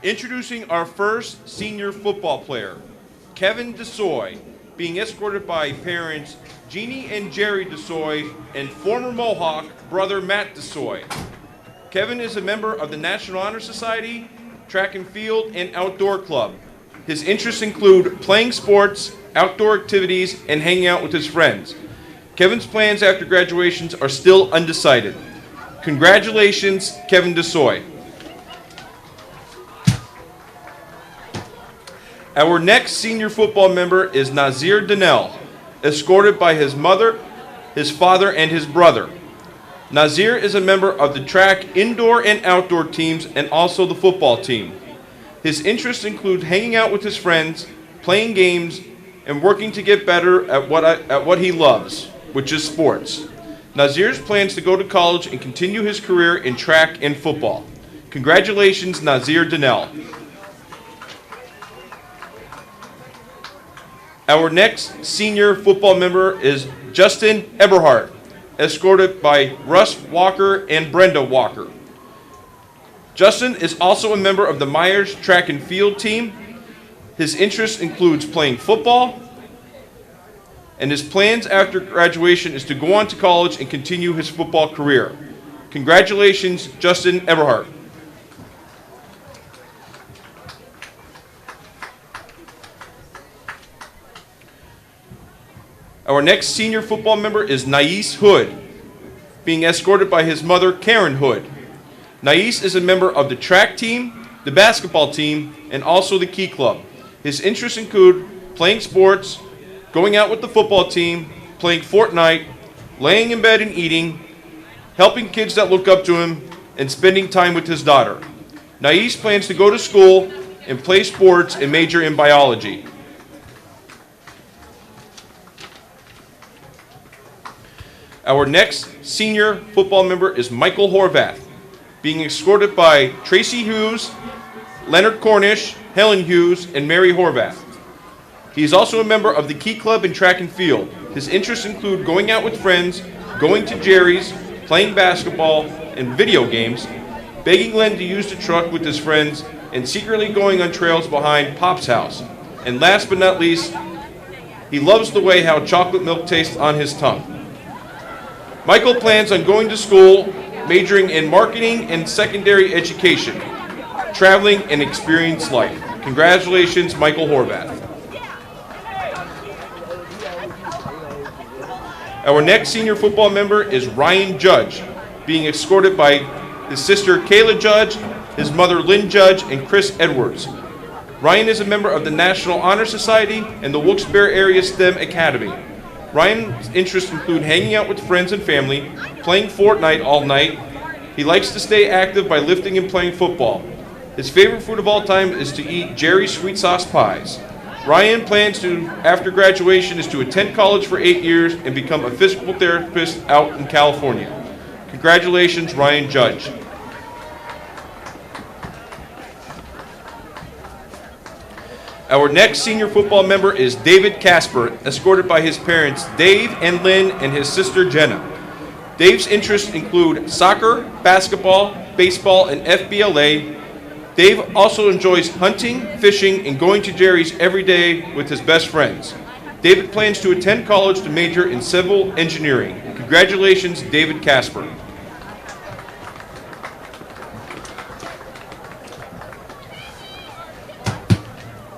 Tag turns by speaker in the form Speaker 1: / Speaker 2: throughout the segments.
Speaker 1: Introducing our first senior football player, Kevin DeSoy, being escorted by parents Jeannie and Jerry DeSoy and former Mohawk brother Matt DeSoy. Kevin is a member of the National Honor Society, Track and Field, and Outdoor Club. His interests include playing sports, outdoor activities, and hanging out with his friends. Kevin's plans after graduations are still undecided. Congratulations, Kevin DeSoy. Our next senior football member is Nazir Donnell, escorted by his mother, his father, and his brother. Nazir is a member of the track indoor and outdoor teams and also the football team. His interests include hanging out with his friends, playing games, and working to get better at what he loves, which is sports. Nazir's plans to go to college and continue his career in track and football. Congratulations, Nazir Donnell. Our next senior football member is Justin Eberhardt, escorted by Russ Walker and Brenda Walker. Justin is also a member of the Meyers track and field team. His interest includes playing football, and his plans after graduation is to go on to college and continue his football career. Congratulations, Justin Eberhardt. Our next senior football member is Nais Hood, being escorted by his mother, Karen Hood. Nais is a member of the track team, the basketball team, and also the Key Club. His interests include playing sports, going out with the football team, playing Fortnite, laying in bed and eating, helping kids that look up to him, and spending time with his daughter. Nais plans to go to school and play sports and major in biology. Our next senior football member is Michael Horvath, being escorted by Tracy Hughes, Leonard Cornish, Helen Hughes, and Mary Horvath. He is also a member of the Key Club and Track and Field. His interests include going out with friends, going to Jerry's, playing basketball and video games, begging Len to use the truck with his friends, and secretly going on trails behind Pop's house. And last but not least, he loves the way how chocolate milk tastes on his tongue. Michael plans on going to school, majoring in marketing and secondary education, traveling and experience life. Congratulations, Michael Horvath. Our next senior football member is Ryan Judge, being escorted by his sister Kayla Judge, his mother Lynn Judge, and Chris Edwards. Ryan is a member of the National Honor Society and the Wilkes-Barre Area STEM Academy. Ryan's interests include hanging out with friends and family, playing Fortnite all night. He likes to stay active by lifting and playing football. His favorite food of all time is to eat Jerry's sweet sauce pies. Ryan plans to, after graduation, is to attend college for 8 years and become a physical therapist out in California. Congratulations, Ryan Judge. Our next senior football member is David Casper, escorted by his parents Dave and Lynn and his sister Jenna. Dave's interests include soccer, basketball, baseball, and FBLA. Dave also enjoys hunting, fishing, and going to Jerry's every day with his best friends. David plans to attend college to major in civil engineering. Congratulations, David Casper.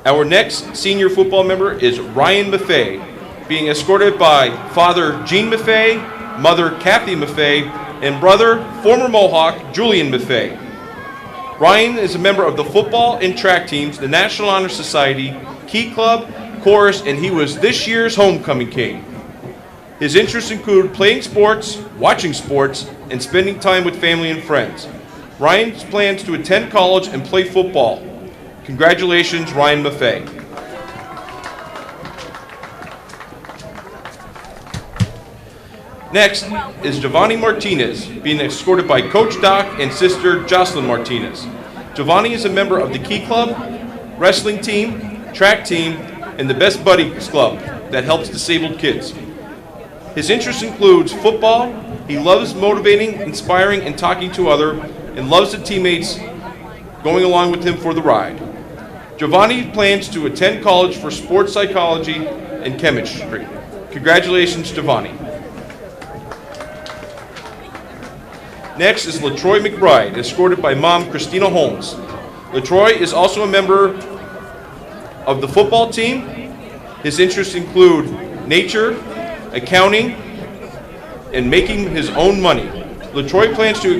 Speaker 1: Our next senior football member is Ryan Maffei, being escorted by Father Gene Maffei, Mother Kathy Maffei, and brother, former Mohawk, Julian Maffei. Ryan is a member of the football and track teams, the National Honor Society, Key Club, Chorus, and he was this year's homecoming king. His interests include playing sports, watching sports, and spending time with family and friends. Ryan plans to attend college and play football. Congratulations, Ryan Maffei. Next is Giovanni Martinez, being escorted by Coach Doc and sister Jocelyn Martinez. Giovanni is a member of the Key Club, wrestling team, track team, and the Best Buddies Club that helps disabled kids. His interests includes football. He loves motivating, inspiring, and talking to others, and loves the teammates going along with him for the ride. Giovanni plans to attend college for sports psychology and chemistry. Congratulations, Giovanni. Next is LaTroy McBride, escorted by mom, Christina Holmes. LaTroy is also a member of the football team. His interests include nature, accounting, and making his own money. LaTroy plans to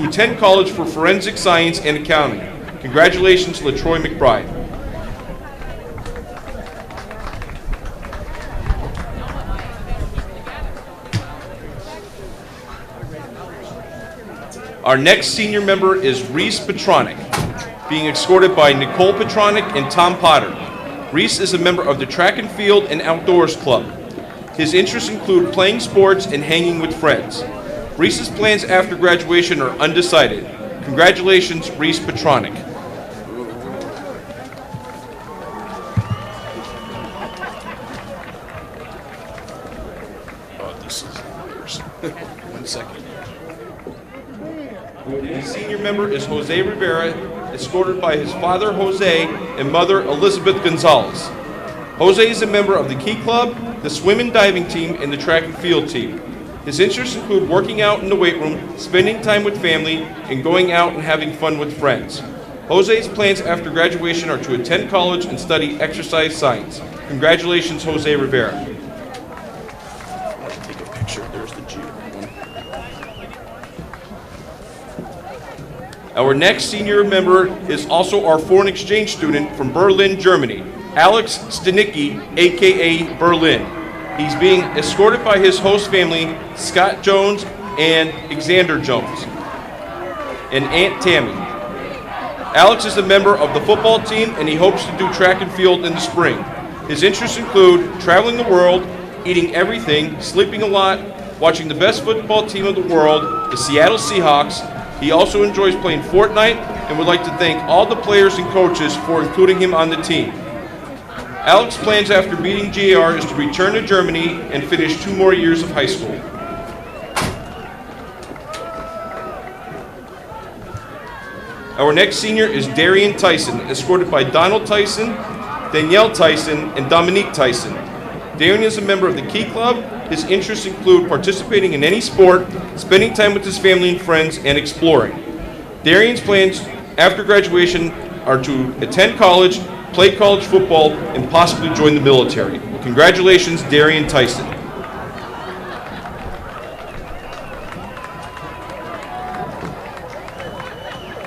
Speaker 1: attend college for forensic science and accounting. Congratulations, LaTroy McBride. Our next senior member is Reese Petronic, being escorted by Nicole Petronic and Tom Potter. Reese is a member of the Track and Field and Outdoors Club. His interests include playing sports and hanging with friends. Reese's plans after graduation are undecided. Congratulations, Reese Petronic.
Speaker 2: Oh, this is yours. 1 second.
Speaker 1: The senior member is Jose Rivera, escorted by his father, Jose, and mother, Elizabeth Gonzalez. Jose is a member of the Key Club, the swim and diving team, and the track and field team. His interests include working out in the weight room, spending time with family, and going out and having fun with friends. Jose's plans after graduation are to attend college and study exercise science. Congratulations, Jose Rivera.
Speaker 2: I'll take a picture. There's the G one.
Speaker 1: Our next senior member is also our foreign exchange student from Berlin, Germany, Alex Stanicki, aka Berlin. He's being escorted by his host family, Scott Jones and Xander Jones, and Aunt Tammy. Alex is a member of the football team and he hopes to do track and field in the spring. His interests include traveling the world, eating everything, sleeping a lot, watching the best football team of the world, the Seattle Seahawks. He also enjoys playing Fortnite and would like to thank all the players and coaches for including him on the team. Alex's plans after beating GAR is to return to Germany and finish 2 more years of high school. Our next senior is Darian Tyson, escorted by Donald Tyson, Danielle Tyson, and Dominique Tyson. Darian is a member of the Key Club. His interests include participating in any sport, spending time with his family and friends, and exploring. Darian's plans after graduation are to attend college, play college football, and possibly join the military. Congratulations, Darian Tyson.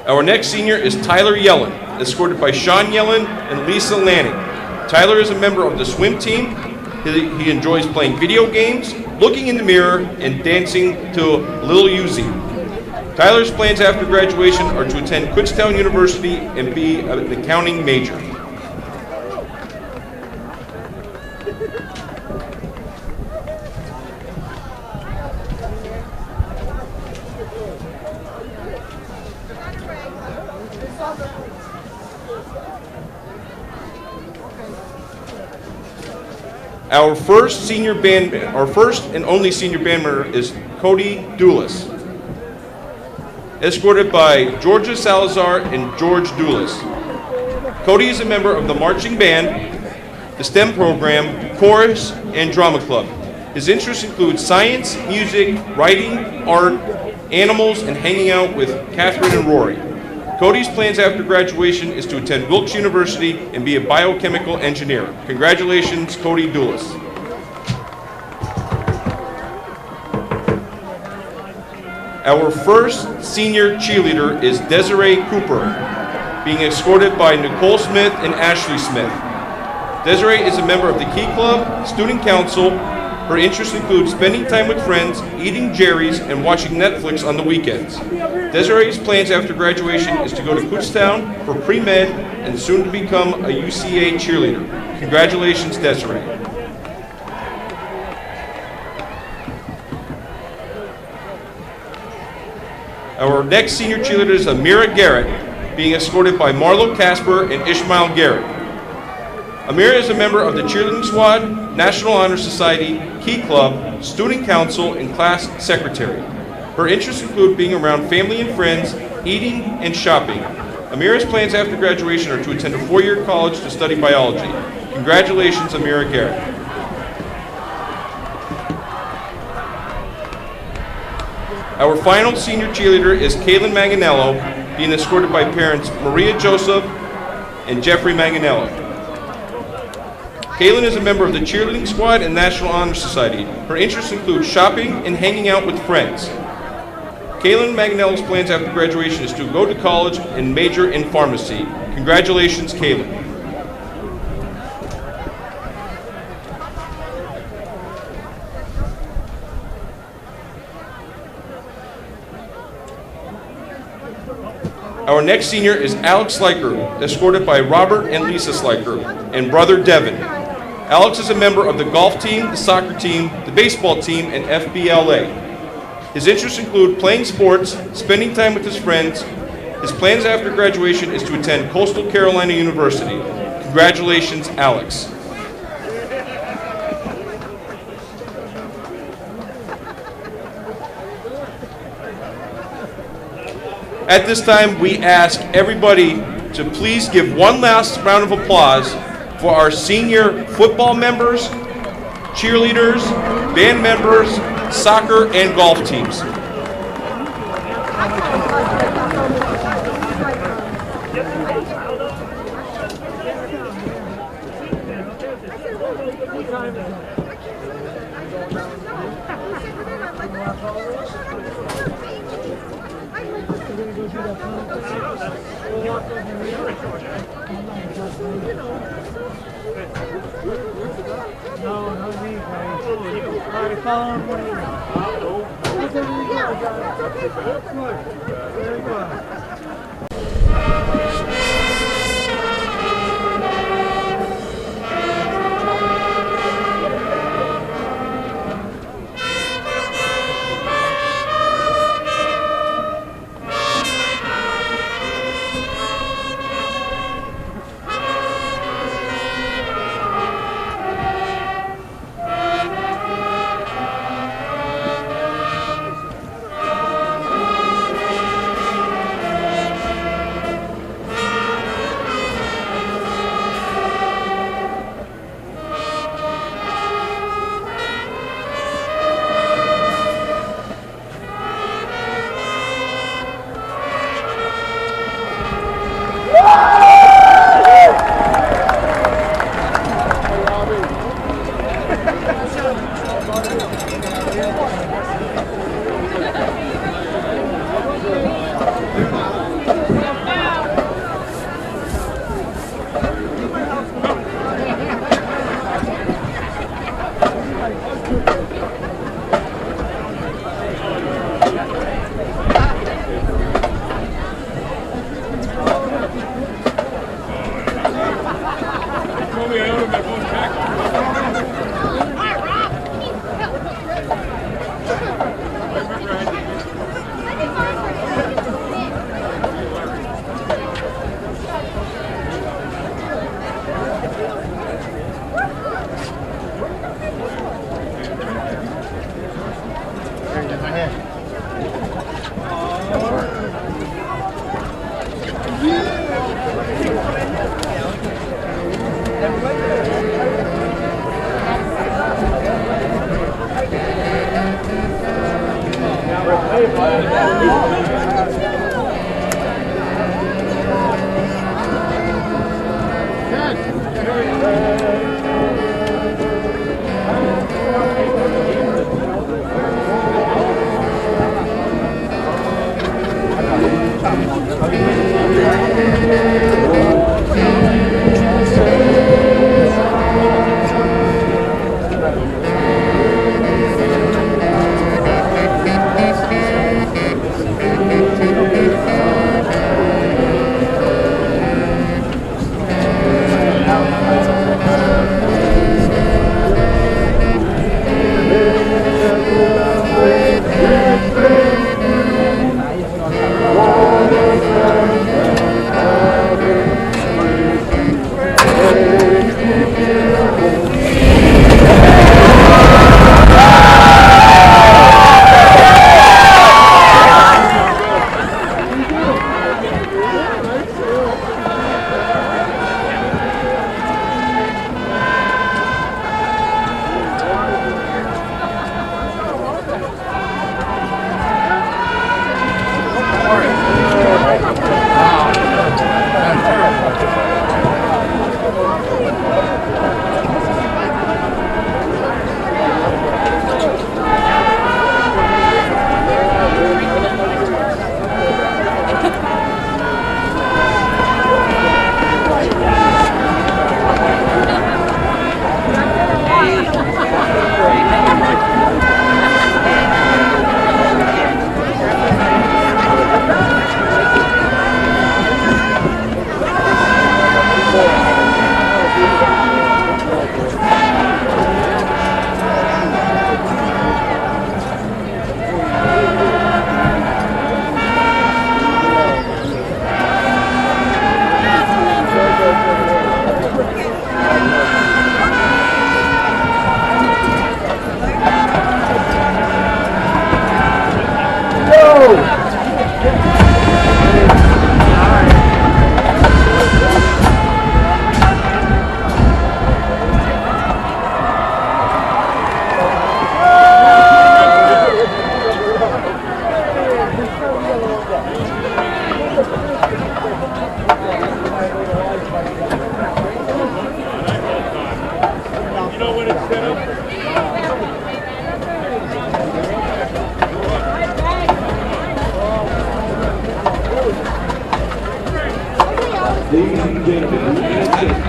Speaker 1: Our next senior is Tyler Yellen, escorted by Sean Yellen and Lisa Lanning. Tyler is a member of the swim team. He enjoys playing video games, looking in the mirror, and dancing to Lil Uzi. Tyler's plans after graduation are to attend Kutztown University and be an accounting major. Our first and only senior band member is Cody Doulis, escorted by Georgia Salazar and George Doulis. Cody is a member of the marching band, the STEM program, chorus, and drama club. His interests include science, music, writing, art, animals, and hanging out with Catherine and Rory. Cody's plans after graduation is to attend Wilkes University and be a biochemical engineer. Congratulations, Cody Doulis. Our first senior cheerleader is Desiree Cooper, being escorted by Nicole Smith and Ashley Smith. Desiree is a member of the Key Club, Student Council. Her interests include spending time with friends, eating Jerry's, and watching Netflix on the weekends. Desiree's plans after graduation is to go to Kutztown for pre-med and soon to become a UCA cheerleader. Congratulations, Desiree. Our next senior cheerleader is Amira Garrett, being escorted by Marlo Casper and Ishmael Garrett. Amira is a member of the cheerleading squad, National Honor Society, Key Club, Student Council, and class secretary. Her interests include being around family and friends, eating, and shopping. Amira's plans after graduation are to attend a 4-year college to study biology. Congratulations, Amira Garrett. Our final senior cheerleader is Kaylin Manganello, being escorted by parents Maria Joseph and Jeffrey Manganello. Kaylin is a member of the cheerleading squad and National Honor Society. Her interests include shopping and hanging out with friends. Kaylin Manganello's plans after graduation is to go to college and major in pharmacy. Congratulations, Kaylin. Our next senior is Alex Sliker, escorted by Robert and Lisa Sliker, and brother Devin. Alex is a member of the golf team, the soccer team, the baseball team, and FBLA. His interests include playing sports, spending time with his friends. His plans after graduation is to attend Coastal Carolina University. Congratulations, Alex. At this time, we ask everybody to please give one last round of applause for our senior football members, cheerleaders, band members, soccer, and golf teams.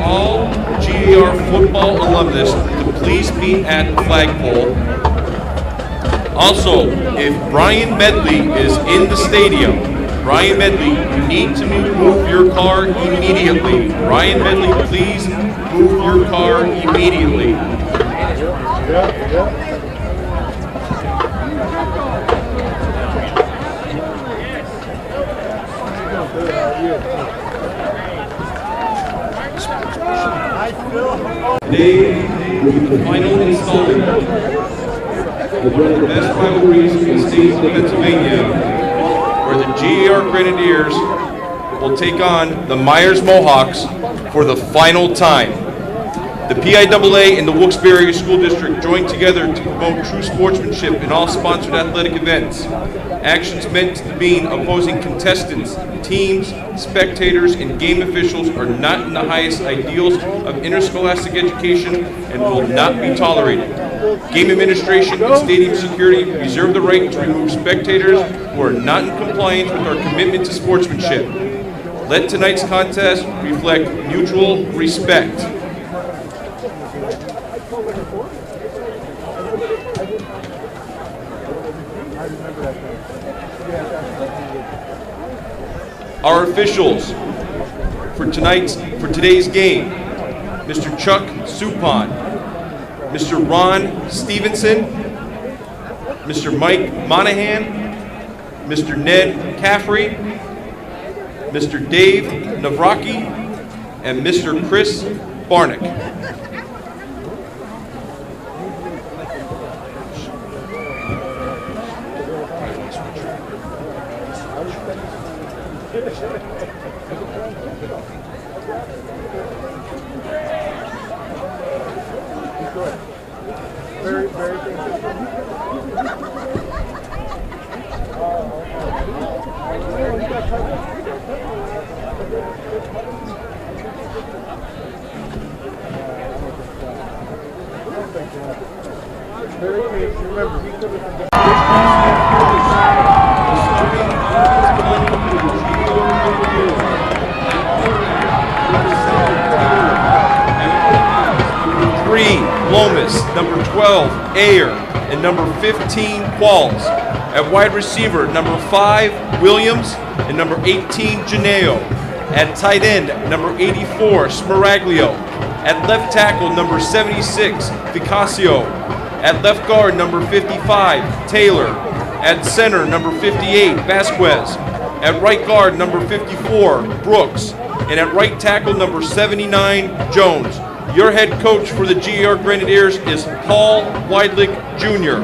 Speaker 1: All GAR football alumnus to please meet at the flagpole. Also, if Brian Medley is in the stadium, Brian Medley, you need to move your car immediately. Brian Medley, please move your car immediately. Today will be the final installment of one of the best rivalries in the state of Pennsylvania, where the GAR Grenadiers will take on the Meyers Mohawks for the final time. The PIAA and the Wilkes-Barre Area School District joined together to promote true sportsmanship in all sponsored athletic events. Actions meant to demean opposing contestants, teams, spectators, and game officials are not in the highest ideals of interscholastic education and will not be tolerated. Game administration and stadium security reserve the right to remove spectators who are not in compliance with our commitment to sportsmanship. Let tonight's contest reflect mutual respect. Our officials for today's game: Mr. Chuck Supon, Mr. Ron Stevenson, Mr. Mike Monahan, Mr. Ned Caffrey, Mr. Dave Navraki, and Mr. Chris Barnick. Number 12, Ayer, and number 15, Qualls. At wide receiver, number 5, Williams, and number 18, Janeo. At tight end, number 84, Smaraglio. At left tackle, number 76, Ficasio. At left guard, number 55, Taylor. At center, number 58, Vasquez. At right guard, number 54, Brooks. And at right tackle, number 79, Jones. Your head coach for the GAR Grenadiers is Paul Weidlich, Jr.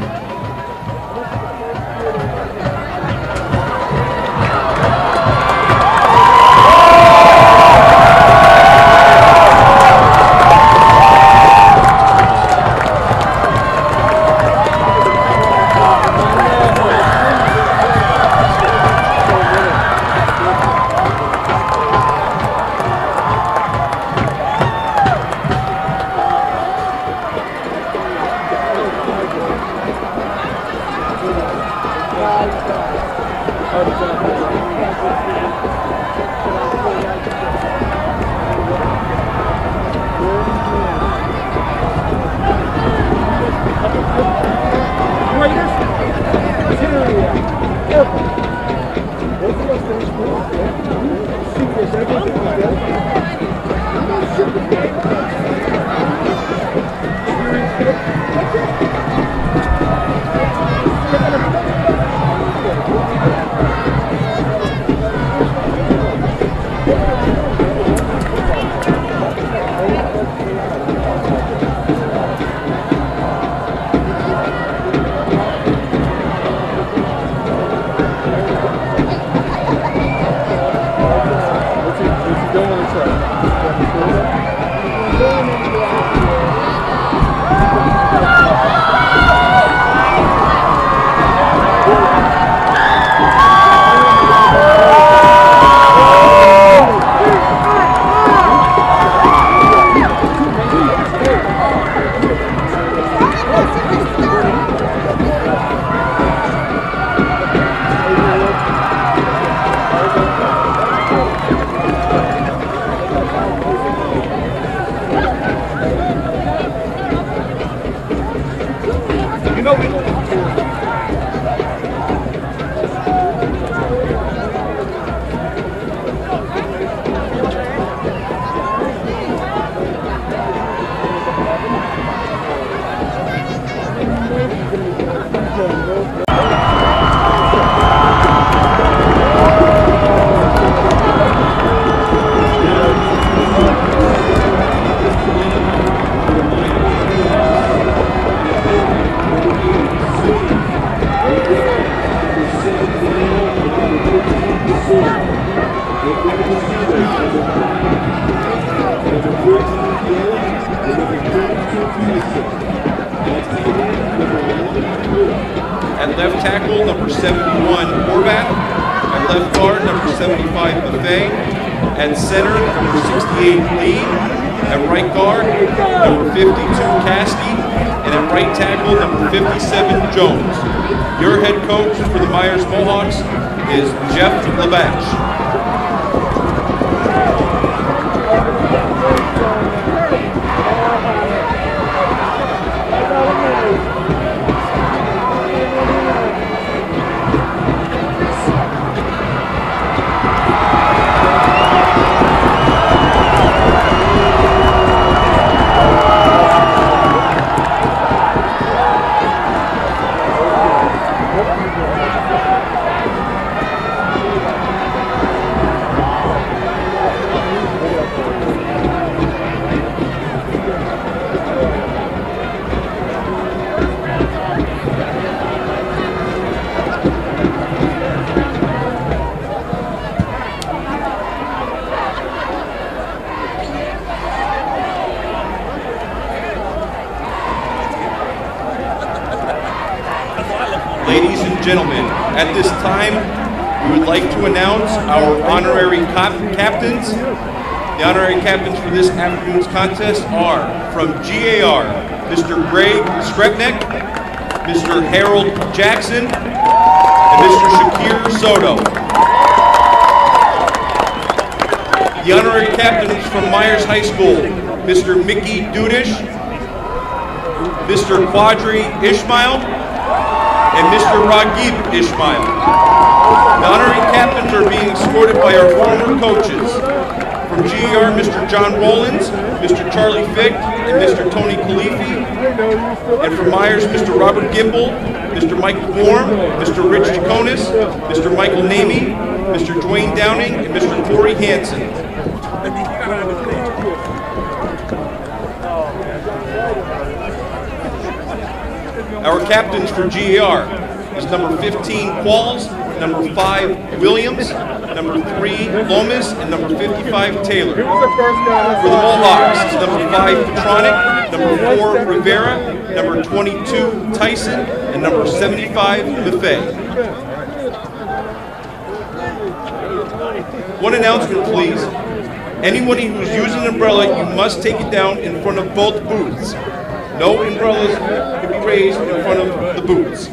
Speaker 1: At left tackle, number 71, Horvath. At left guard, number 75, Maffei. At center, number 68, Lee. At right guard, number 52, Caskey. And at right tackle, number 57, Jones. Your head coach for the Meyers Mohawks is Jeff Labash. Ladies and gentlemen, at this time, we would like to announce our honorary captains. The honorary captains for this afternoon's contest are from GAR, Mr. Greg Skrepenak, Mr. Harold Jackson, and Mr. Shakir Soto. The honorary captains from Myers High School, Mr. Mickey Dudish, Mr. Quadri Ishmael, and Mr. Ragib Ishmael. The honorary captains are being escorted by our former coaches. From GER, Mr. John Rollins, Mr. Charlie Fick, and Mr. Tony Khalifi. And from Myers, Mr. Robert Gimble, Mr. Michael Gorm, Mr. Rich Jaconis, Mr. Michael Namey, Mr. Dwayne Downing, and Mr. Corey Hansen. Our captains for GER is number 15, Qualls, number 5, Williams, number 3, Lomas, and number 55, Taylor. For the Mohawks is number 5, Petronic, number 4, Rivera, number 22, Tyson, and number 75, Maffei. One announcement, please. Anybody who's using an umbrella, you must take it down in front of both booths. No umbrellas can be raised in front of the booths.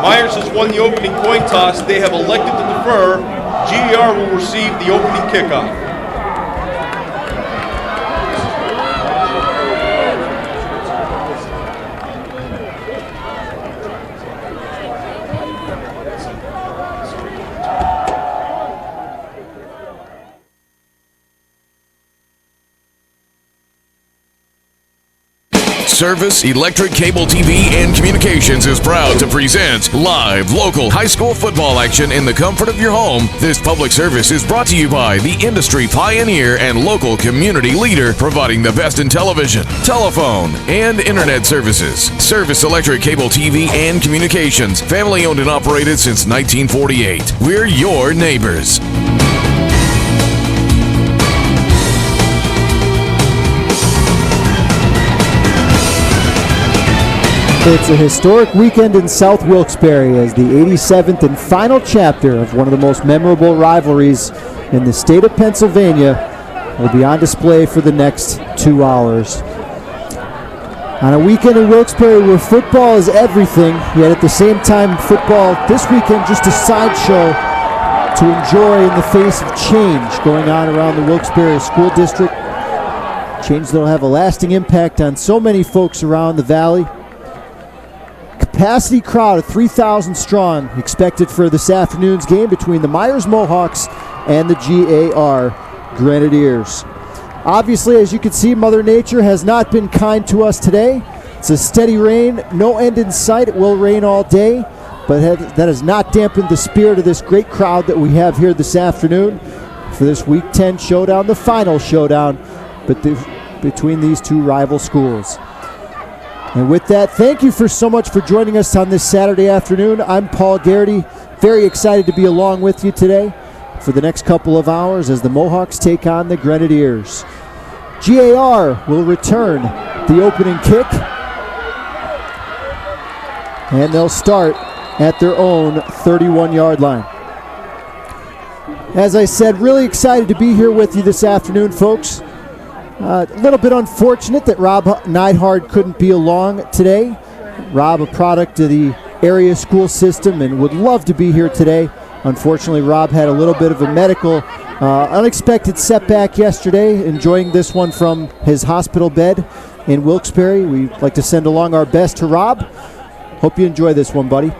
Speaker 1: Myers has won the opening coin toss. They have elected to defer. GER will receive the opening kickoff.
Speaker 3: Service, Electric, Cable TV, and Communications is proud to present live local high school football action in the comfort of your home. This public service is brought to you by the industry pioneer and local community leader providing the best in television, telephone, and internet services. Service, Electric, Cable TV, and Communications, family owned and operated since 1948. We're your neighbors.
Speaker 4: It's a historic weekend in South Wilkes-Barre as the 87th and final chapter of one of the most memorable rivalries in the state of Pennsylvania will be on display for the next 2 hours. On a weekend in Wilkes-Barre where football is everything, yet at the same time football this weekend just a sideshow to enjoy in the face of change going on around the Wilkes-Barre School District. Change that will have a lasting impact on so many folks around the valley. Capacity crowd of 3,000 strong expected for this afternoon's game between the Meyers Mohawks and the GAR Grenadiers. Obviously, as you can see, Mother Nature has not been kind to us today. It's a steady rain, no end in sight. It will rain all day. but that has not dampened the spirit of this great crowd that we have here this afternoon for this Week 10 showdown, the final showdown between these two rival schools. And with that, thank you so much for joining us on this Saturday afternoon. I'm Paul Garrity, very excited to be along with you today for the next couple of hours as the Mohawks take on the Grenadiers. GAR will return the opening kick, and they'll start at their own 31-yard line. As I said, really excited to be here with you this afternoon, folks. A little bit unfortunate that Rob Neidhard couldn't be along today. Rob, a product of the area school system, and would love to be here today. Unfortunately, Rob had a little bit of a medical unexpected setback yesterday, enjoying this one from his hospital bed in Wilkes-Barre. We'd like to send along our best to Rob. Hope you enjoy this one, buddy.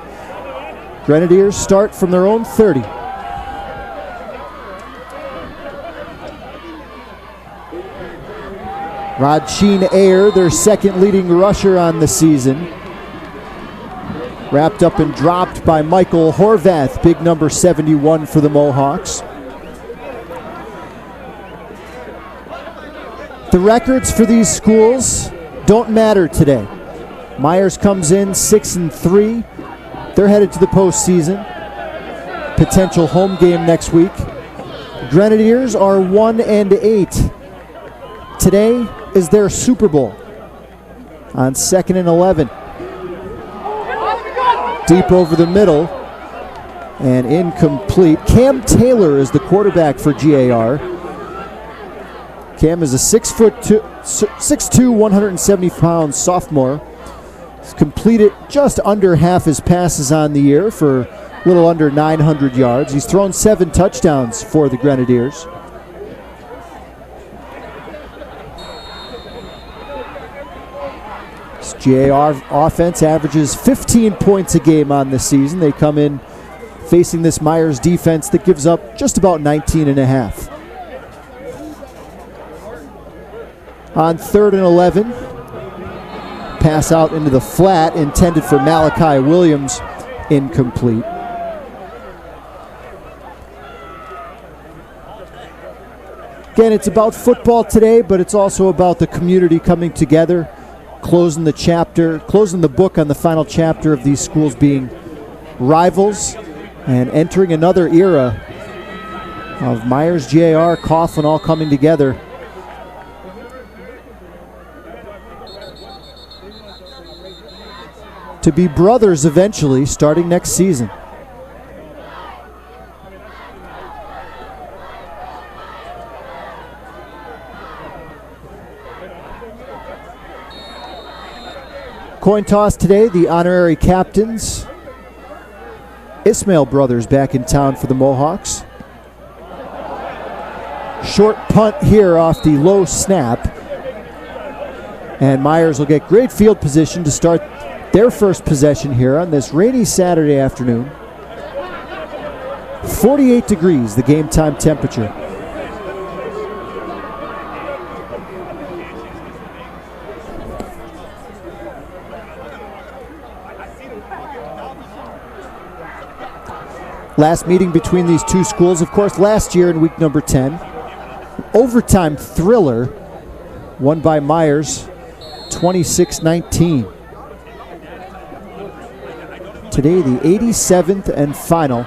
Speaker 4: Grenadiers start from their own 30. Rod Sheen Ayer, their second leading rusher on the season. Wrapped up and dropped by Michael Horvath, big number 71 for the Mohawks. The records for these schools don't matter today. Meyers comes in 6-3. They're headed to the postseason. Potential home game next week. Grenadiers are 1-8. Today is their Super Bowl on 2nd and 11. Deep over the middle and incomplete. Cam Taylor is the quarterback for GAR. Cam is a 6'2", 170-pound sophomore. He's completed just under half his passes on the year for a little under 900 yards. He's thrown 7 touchdowns for the Grenadiers. This GAR offense averages 15 points a game on this season. They come in facing this Meyers defense that gives up just about 19.5. On 3rd and 11, pass out into the flat intended for Malachi Williams, incomplete. Again, it's about football today, but it's also about the community coming together, closing the book on the final chapter of these schools being rivals and entering another era of Meyers, GAR, Coughlin all coming together. To be brothers eventually, starting next season. Coin toss today, the honorary captains. Ismail brothers back in town for the Mohawks. Short punt here off the low snap. And Meyers will get great field position to start their first possession here on this rainy Saturday afternoon. 48 degrees, the game time temperature. Last meeting between these two schools, of course, last year in week number 10. Overtime thriller, won by Meyers, 26-19. Today, the 87th and final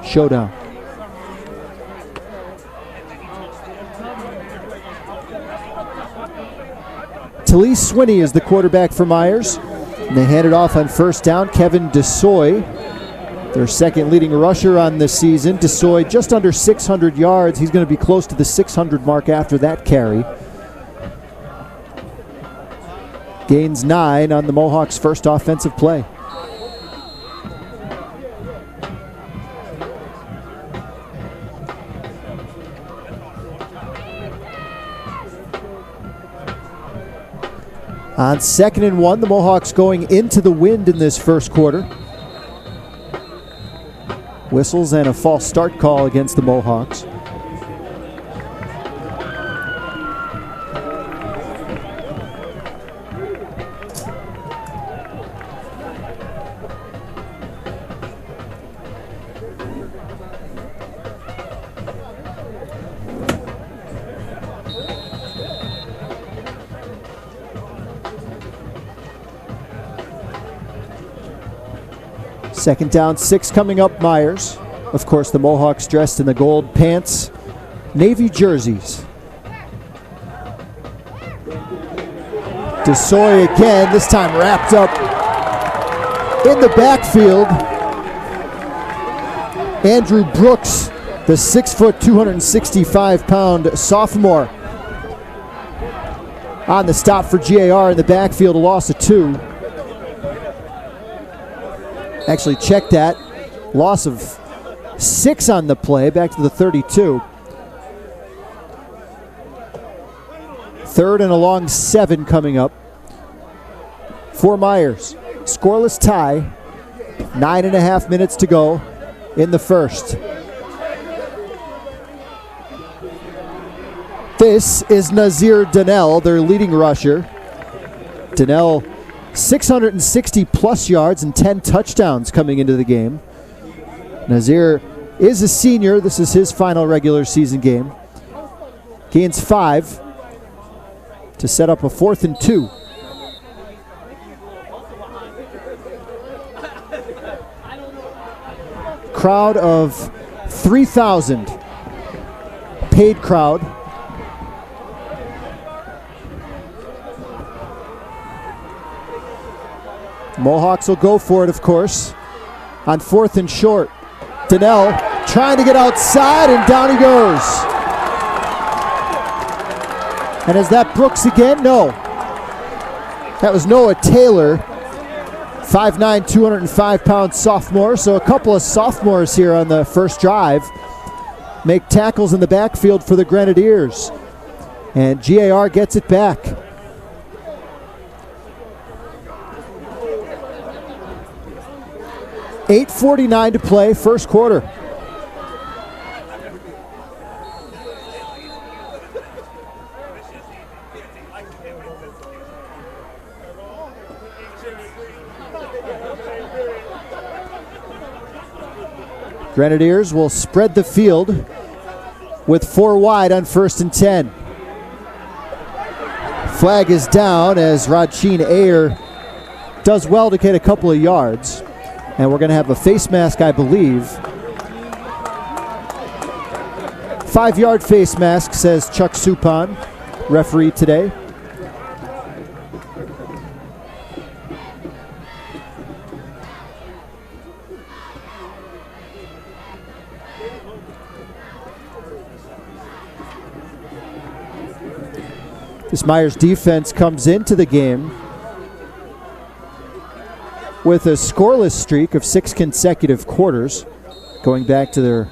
Speaker 4: showdown. Talise Swinney is the quarterback for Meyers. And they hand it off on first down. Kevin Desoy, their second leading rusher on this season. Desoy just under 600 yards. He's going to be close to the 600 mark after that carry. Gains 9 on the Mohawks' first offensive play. On 2nd and 1, the Mohawks going into the wind in this first quarter. Whistles and a false start call against the Mohawks. Second down, 6 coming up, Meyers. Of course, the Mohawks dressed in the gold pants, navy jerseys. DeSoy again, this time wrapped up in the backfield. Andrew Brooks, the 6', 265-pound sophomore. On the stop for GAR in the backfield, a loss of 2. Actually, check that. Loss of 6 on the play, back to the 32. Third and a long 7 coming up for Meyers. Scoreless tie, 9.5 minutes to go in the first. This is Nazir Donnell, their leading rusher. Donnell, 660 plus yards and 10 touchdowns coming into the game. Nazir is a senior. This is his final regular season game. Gains 5 to set up a 4th and 2. Crowd of 3,000. Paid crowd. Mohawks will go for it, of course, on 4th and short. Donnell trying to get outside, and down he goes. And is that Brooks again? No. That was Noah Taylor, 5'9", 205-pound sophomore. So a couple of sophomores here on the first drive make tackles in the backfield for the Grenadiers. And GAR gets it back. .8:49 to play, first quarter. Grenadiers will spread the field with 4 wide on 1st and 10. Flag is down as Rodsheen Ayer does well to get a couple of yards. And we're going to have a face mask, I believe. 5-yard face mask, says Chuck Suppan, referee today. This Meyers defense comes into the game with a scoreless streak of 6 consecutive quarters, going back to their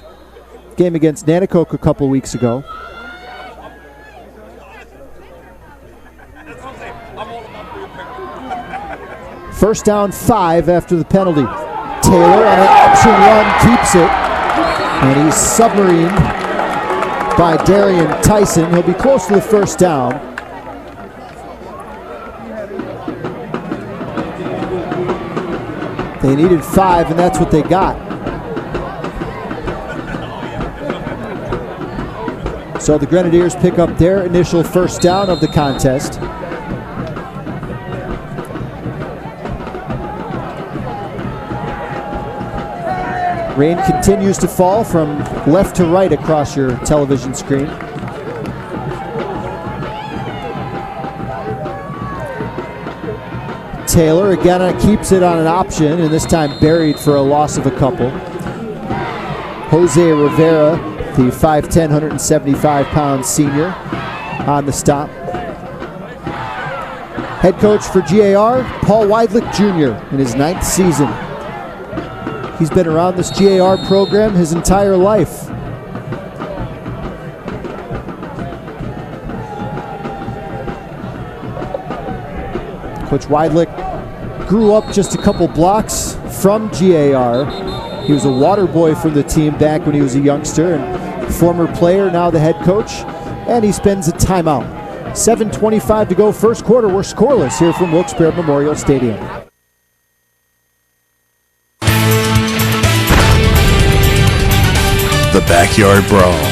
Speaker 4: game against Nanticoke a couple weeks ago. First down 5 after the penalty. Taylor on an option run keeps it, and he's submarined by Darian Tyson. He'll be close to the first down. They needed 5, and that's what they got. So the Grenadiers pick up their initial first down of the contest. Rain continues to fall from left to right across your television screen. Taylor again keeps it on an option, and this time buried for a loss of a couple. Jose Rivera, the 5'10", 175-pound senior, on the stop. Head coach for GAR, Paul Weidlich Jr. in his 9th season. He's been around this GAR program his entire life. Coach Weidlich grew up just a couple blocks from GAR. He was a water boy for the team back when he was a youngster, and former player, now the head coach, and he spends a timeout. 7:25 to go, first quarter. We're scoreless here from Wilkes-Barre Memorial Stadium.
Speaker 2: The Backyard Brawl,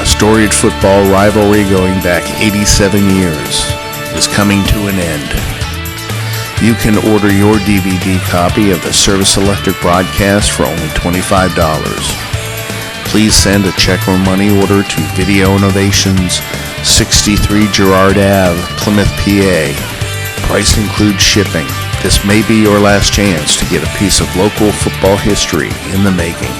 Speaker 2: a storied football rivalry going back 87 years, is coming to an end.
Speaker 5: You can order your DVD copy of the Service Electric broadcast for only $25. Please send a check or money order to Video Innovations, 63 Girard Ave, Plymouth, PA. Price includes shipping. This may be your last chance to get a piece of local football history in the making.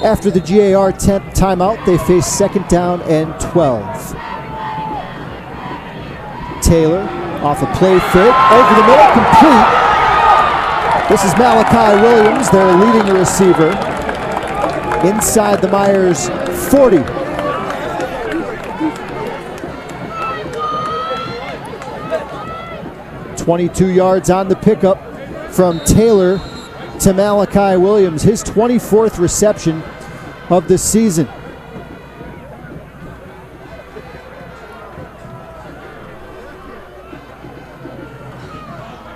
Speaker 4: After the GAR timeout, they face second down and 12. Taylor off a play fake, over the middle, complete. This is Malachi Williams, their leading receiver, inside the Meyers 40. "22 yards on the pickup from Taylor to Malachi Williams, his 24th reception of the season.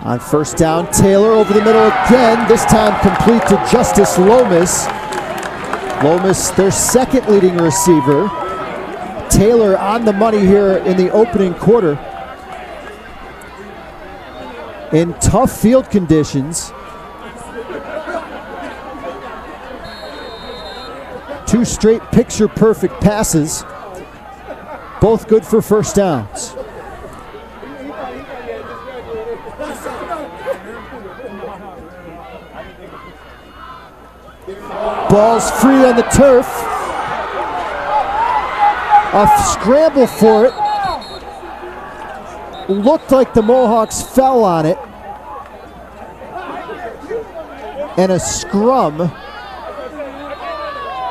Speaker 4: On first down, Taylor over the middle again, this time complete to Justice Lomas. Lomas, their second leading receiver. Taylor on the money here in the opening quarter. In tough field conditions, 2 straight picture-perfect passes, both good for first downs. Ball's free on the turf. A scramble for it. Looked like the Mohawks fell on it. And a scrum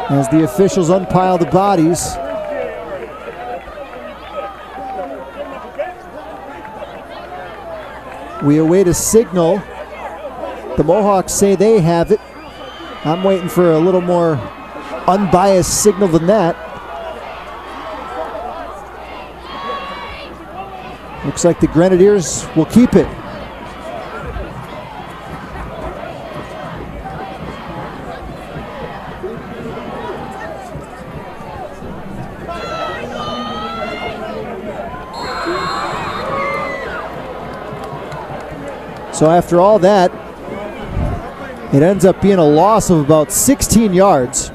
Speaker 4: as the officials unpile the bodies. We await a signal. The Mohawks say they have it. I'm waiting for a little more unbiased signal than that. Looks like the Grenadiers will keep it. So after all that, it ends up being a loss of about 16 yards.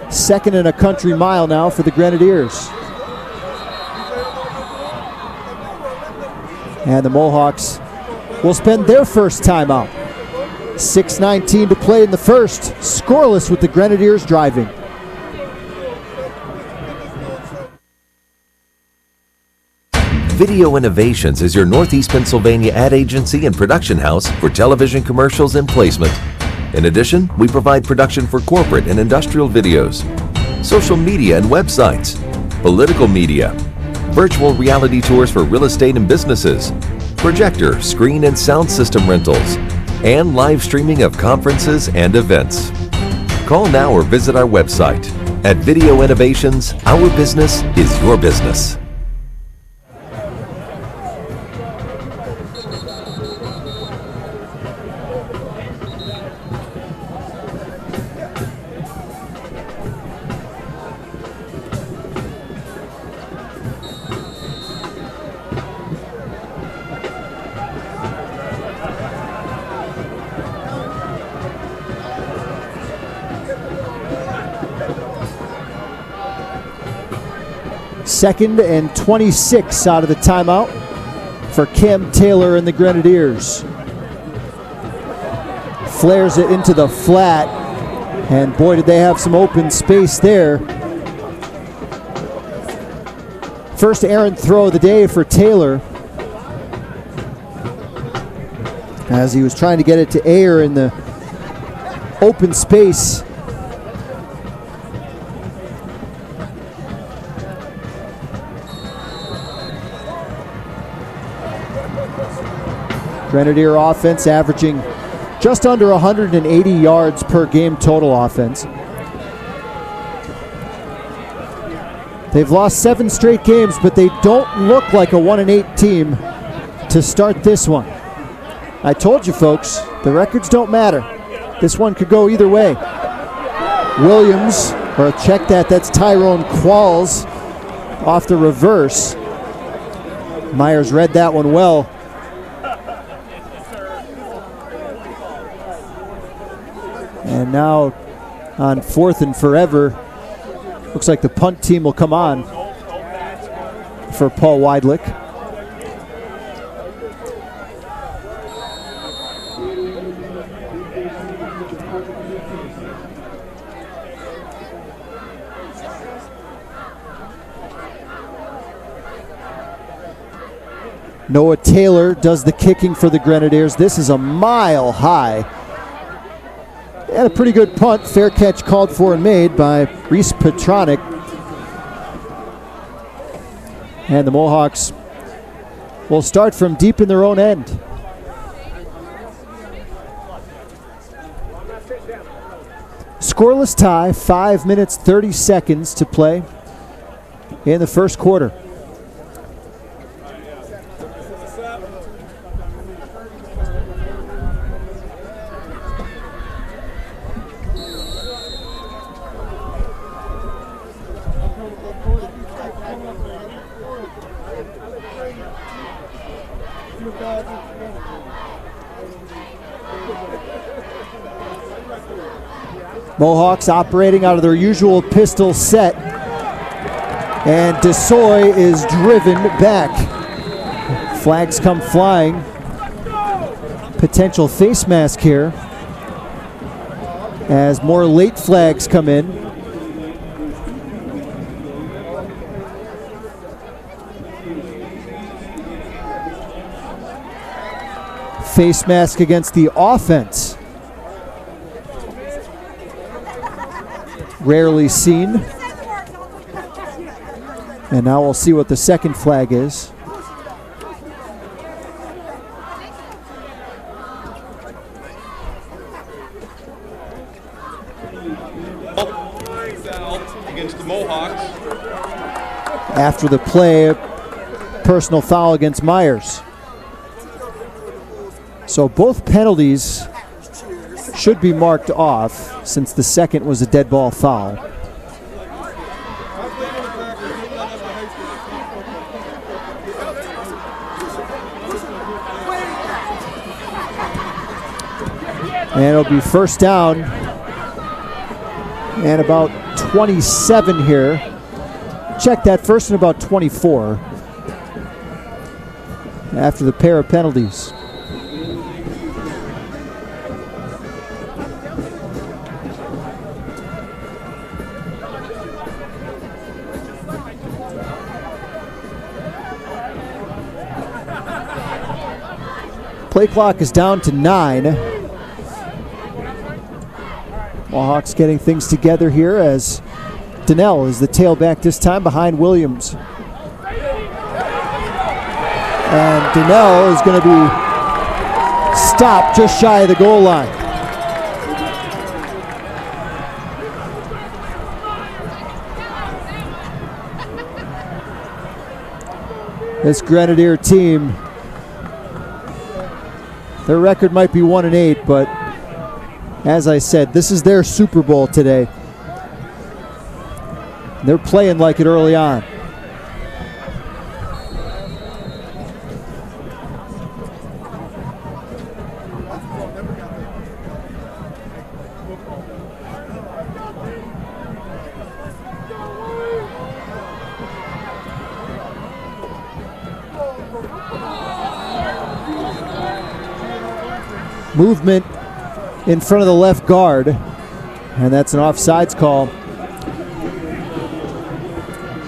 Speaker 4: Second and a country mile now for the Grenadiers. And the Mohawks will spend their first timeout. 6:19 to play in the first. Scoreless with the Grenadiers driving.
Speaker 6: Video Innovations is your Northeast Pennsylvania ad agency and production house for television commercials and placement. In addition, we provide production for corporate and industrial videos, social media and websites, political media, virtual reality tours for real estate and businesses, projector, screen and sound system rentals, and live streaming of conferences and events. Call now or visit our website. At Video Innovations, our business is your business.
Speaker 4: Second and 26 out of the timeout for Cam Taylor and the Grenadiers. Flares it into the flat, and boy, did they have some open space there. First errant throw of the day for Taylor, as he was trying to get it to Ayer in the open space. Grenadier offense averaging just under 180 yards per game total offense. They've lost 7 straight games, but they don't look like a 1-8 team to start this one. I told you folks, the records don't matter. This one could go either way. Williams, or check that, that's Tyrone Qualls off the reverse. Meyers read that one well. And now on 4th and forever, looks like the punt team will come on for Paul Weidlich. Noah Taylor does the kicking for the Grenadiers. This is a mile high. And a pretty good punt. Fair catch called for and made by Reese Petronic. And the Mohawks will start from deep in their own end. Scoreless tie, 5 minutes, 30 seconds to play in the first quarter. Mohawks operating out of their usual pistol set. And Desoy is driven back. Flags come flying. Potential face mask here as more late flags come in. Face mask against the offense. Rarely seen. And now we'll see what the second flag is.
Speaker 1: Against the Mohawks.
Speaker 4: After the play, personal foul against Meyers. So both penalties should be marked off since the second was a dead ball foul. And it'll be first down and about 27 here. Check that, first and about 24 after the pair of penalties. Play clock is down to 9. Mohawks getting things together here as Donnell is the tailback this time behind Williams. And Donnell is going to be stopped just shy of the goal line. This Grenadier team, their record might be 1-8, but as I said, this is their Super Bowl today. They're playing like it early on. Movement in front of the left guard, and that's an offsides call.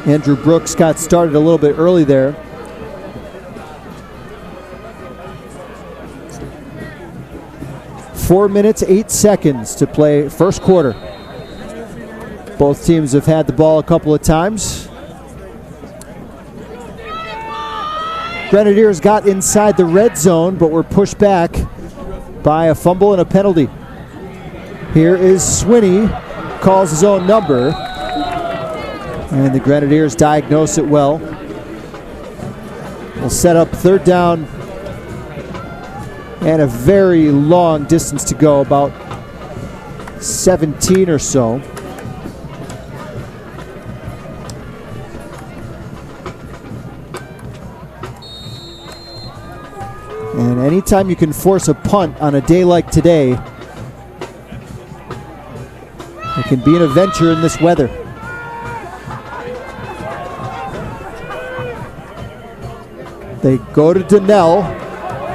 Speaker 4: Andrew Brooks got started a little bit early there. Four minutes, 8 seconds to play first quarter. Both teams have had the ball a couple of times. Grenadiers got inside the red zone, but were pushed back by a fumble and a penalty. Here is Swinney, calls his own number, and the Grenadiers diagnose it well. We'll set up third down and a very long distance to go, about 17 or so. And anytime you can force a punt on a day like today, it can be an adventure in this weather. They go to Donnell,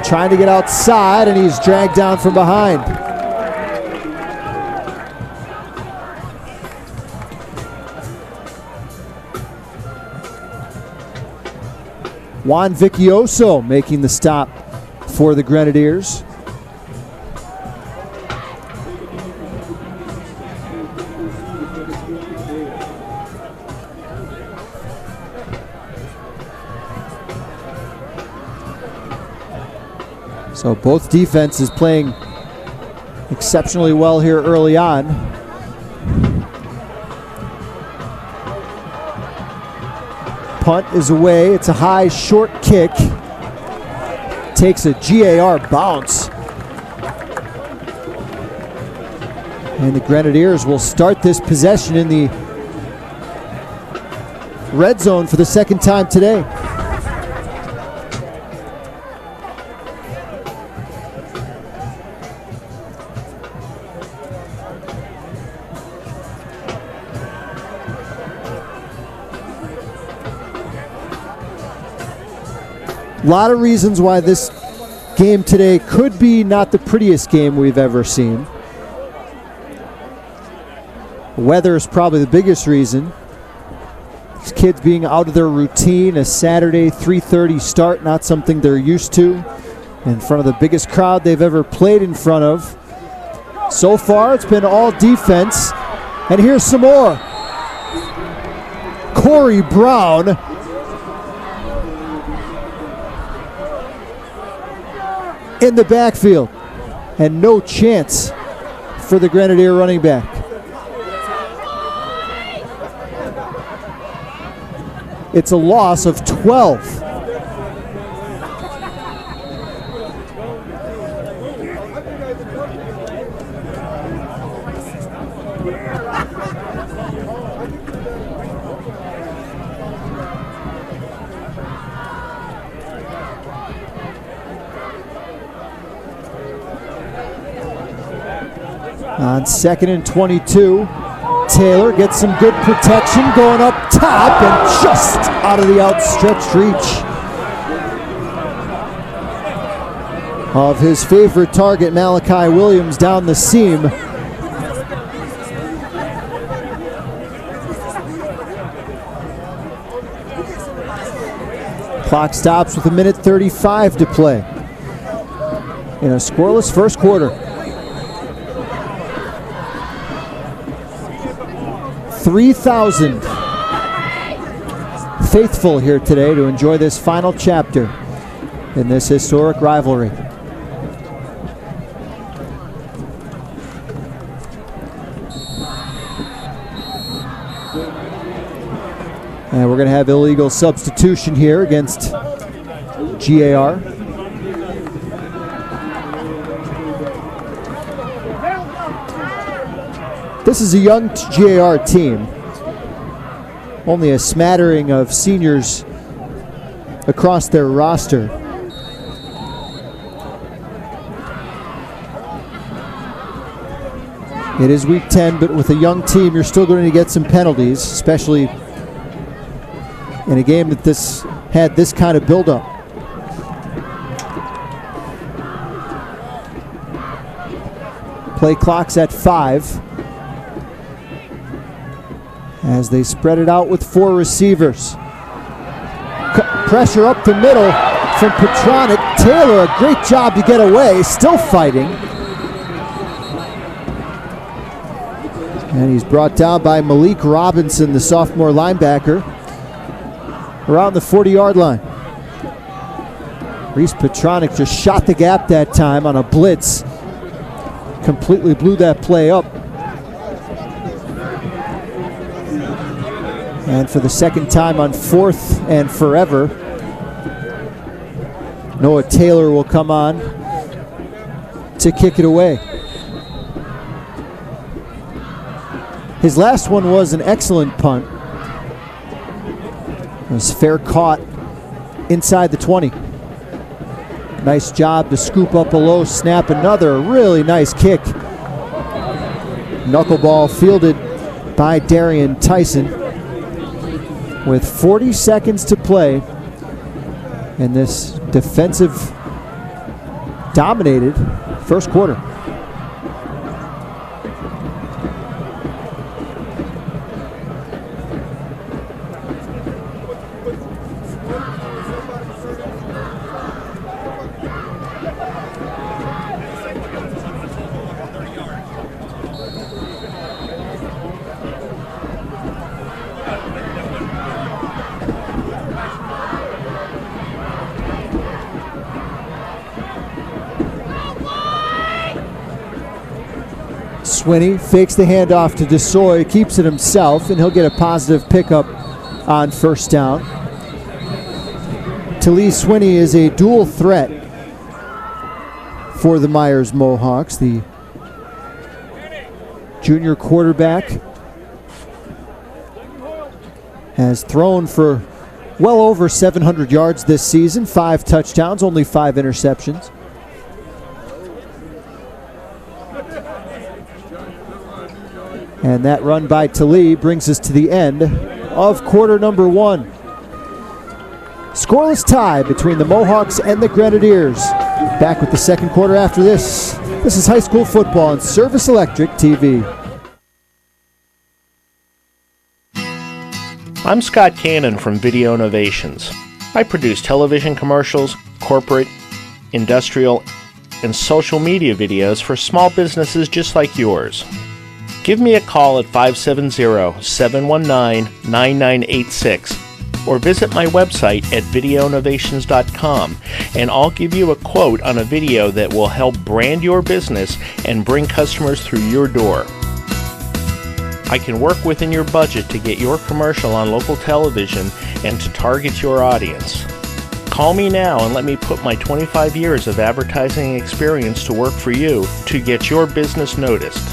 Speaker 4: trying to get outside, and he's dragged down from behind. Juan Vicchioso making the stop for the Grenadiers. So both defenses playing exceptionally well here early on. Punt is away. It's a high, short kick. Takes a GAR bounce. And the Grenadiers will start this possession in the red zone for the second time today. A lot of reasons why this game today could be not the prettiest game we've ever seen. Weather is probably the biggest reason. These kids being out of their routine, a Saturday 3:30 start, not something they're used to, in front of the biggest crowd they've ever played in front of. So far, it's been all defense. And here's some more. Corey Brown in the backfield, and no chance for the Grenadier running back. It's a loss of 12. On 2nd and 22, Taylor gets some good protection going up top and just out of the outstretched reach of his favorite target, Malachi Williams, down the seam. Clock stops with 1:35 to play in a scoreless first quarter. 3,000 faithful here today to enjoy this final chapter in this historic rivalry. And we're going to have illegal substitution here against GAR. This is a young GAR team. Only a smattering of seniors across their roster. It is week 10, but with a young team, you're still going to get some penalties, especially in a game that had this kind of buildup. Play clock's at 5. As they spread it out with 4 receivers. Pressure up the middle from Petronic. Taylor, a great job to get away, still fighting. And he's brought down by Malik Robinson, the sophomore linebacker, around the 40-yard line. Reese Petronic just shot the gap that time on a blitz. Completely blew that play up. And for the second time on 4th and forever, Noah Taylor will come on to kick it away. His last one was an excellent punt. It was fair caught inside the 20. Nice job to scoop up a low snap. Another really nice kick. Knuckleball fielded by Darian Tyson with 40 seconds to play in this defensive dominated first quarter. Swinney fakes the handoff to DeSoy, keeps it himself, and he'll get a positive pickup on first down. Talee Swinney is a dual threat for the Meyers Mohawks. The junior quarterback has thrown for well over 700 yards this season, 5 touchdowns, only 5 interceptions. And that run by Talee brings us to the end of quarter number 1. Scoreless tie between the Mohawks and the Grenadiers. Back with the second quarter after this. This is high school football on Service Electric TV.
Speaker 7: I'm Scott Cannon from Video Innovations. I produce television commercials, corporate, industrial, and social media videos for small businesses just like yours. Give me a call at 570-719-9986 or visit my website at videoinnovations.com and I'll give you a quote on a video that will help brand your business and bring customers through your door. I can work within your budget to get your commercial on local television and to target your audience. Call me now and let me put my 25 years of advertising experience to work for you to get your business noticed.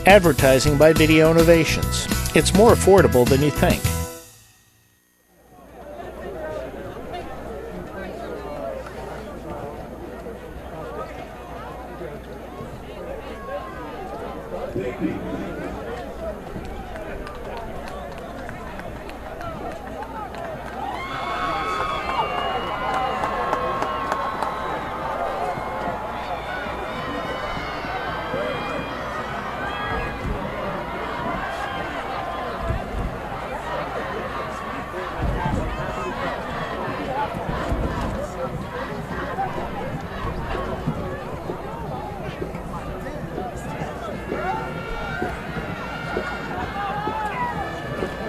Speaker 7: Advertising by Video Innovations. It's more affordable than you think.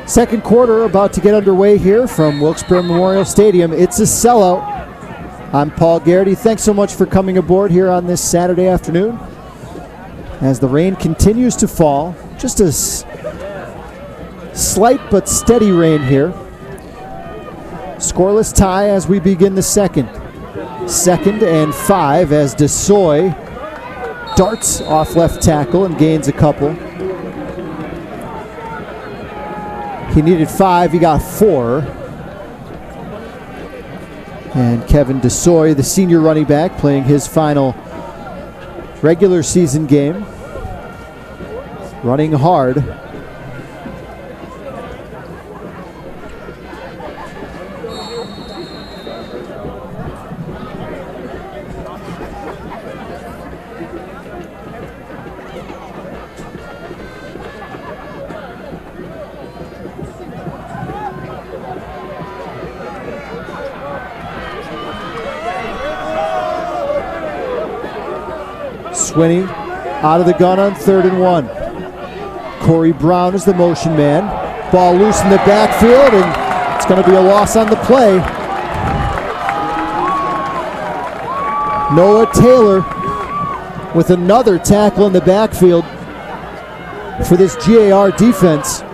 Speaker 4: Second quarter about to get underway here from Wilkes-Barre Memorial Stadium. It's a sellout. I'm Paul Garrity. Thanks so much for coming aboard here on this Saturday afternoon. As the rain continues to fall, just a slight but steady rain here. Scoreless tie as we begin the second. 2nd and 5 as DeSoy darts off left tackle and gains a couple. He needed 5, he got 4. And Kevin DeSoy, the senior running back, playing his final regular season game. Running hard. Swinney out of the gun on 3rd and 1. Corey Brown is the motion man. Ball loose in the backfield, and it's going to be a loss on the play. Noah Taylor with another tackle in the backfield for this GAR defense.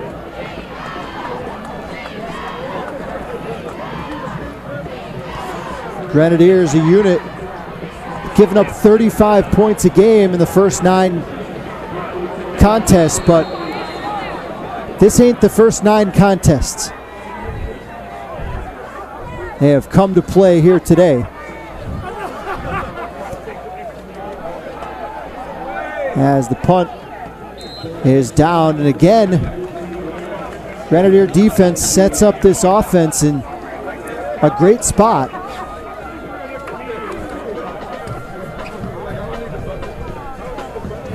Speaker 4: Grenadiers, a unit, giving up 35 points a game in the first 9 contests, but this ain't the first 9 contests. They have come to play here today. As the punt is down, and again, Grenadier defense sets up this offense in a great spot.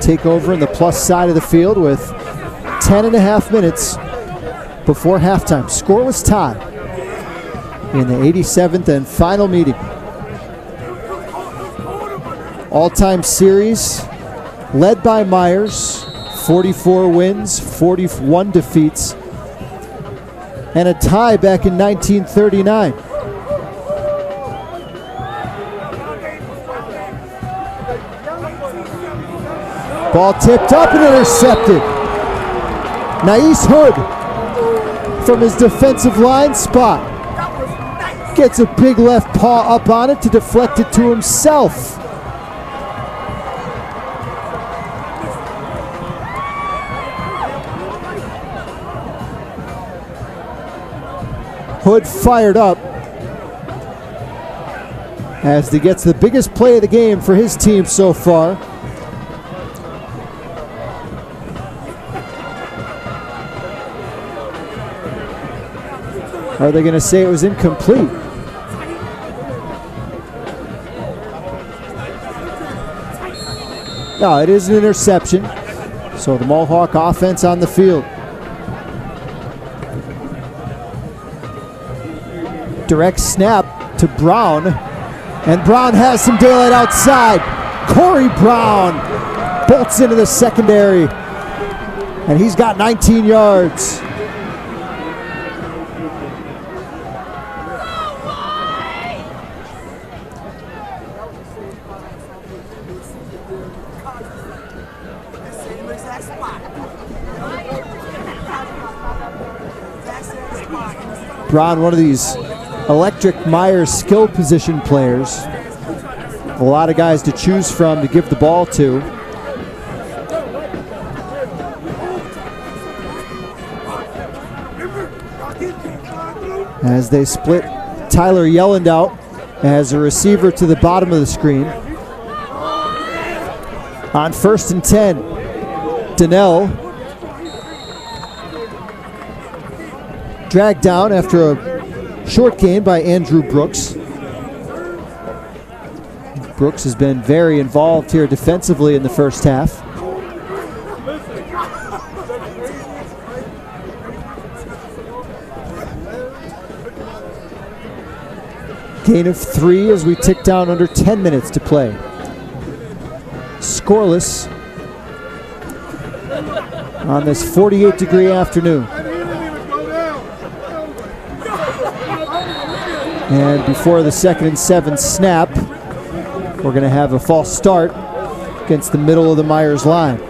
Speaker 4: Take over in the plus side of the field with 10.5 minutes before halftime. Scoreless tie in the 87th and final meeting. All-time series led by Meyers, 44 wins, 41 defeats, and a tie back in 1939. Ball tipped up and intercepted. Nice Hood from his defensive line spot. Gets a big left paw up on it to deflect it to himself. Hood fired up as he gets the biggest play of the game for his team so far. Are they going to say it was incomplete? No, it is an interception. So the Mohawk offense on the field. Direct snap to Brown. And Brown has some daylight outside. Corey Brown bolts into the secondary. And he's got 19 yards. Brown, one of these electric Meyers skill position players. A lot of guys to choose from to give the ball to. As they split Tyler Yelland out as a receiver to the bottom of the screen. On 1st and 10, Donnell dragged down after a short gain by Andrew Brooks. Brooks has been very involved here defensively in the first half. Gain of 3 as we tick down under 10 minutes to play. Scoreless on this 48-degree afternoon. And before the 2nd and 7 snap, we're going to have a false start against the middle of the Meyers line.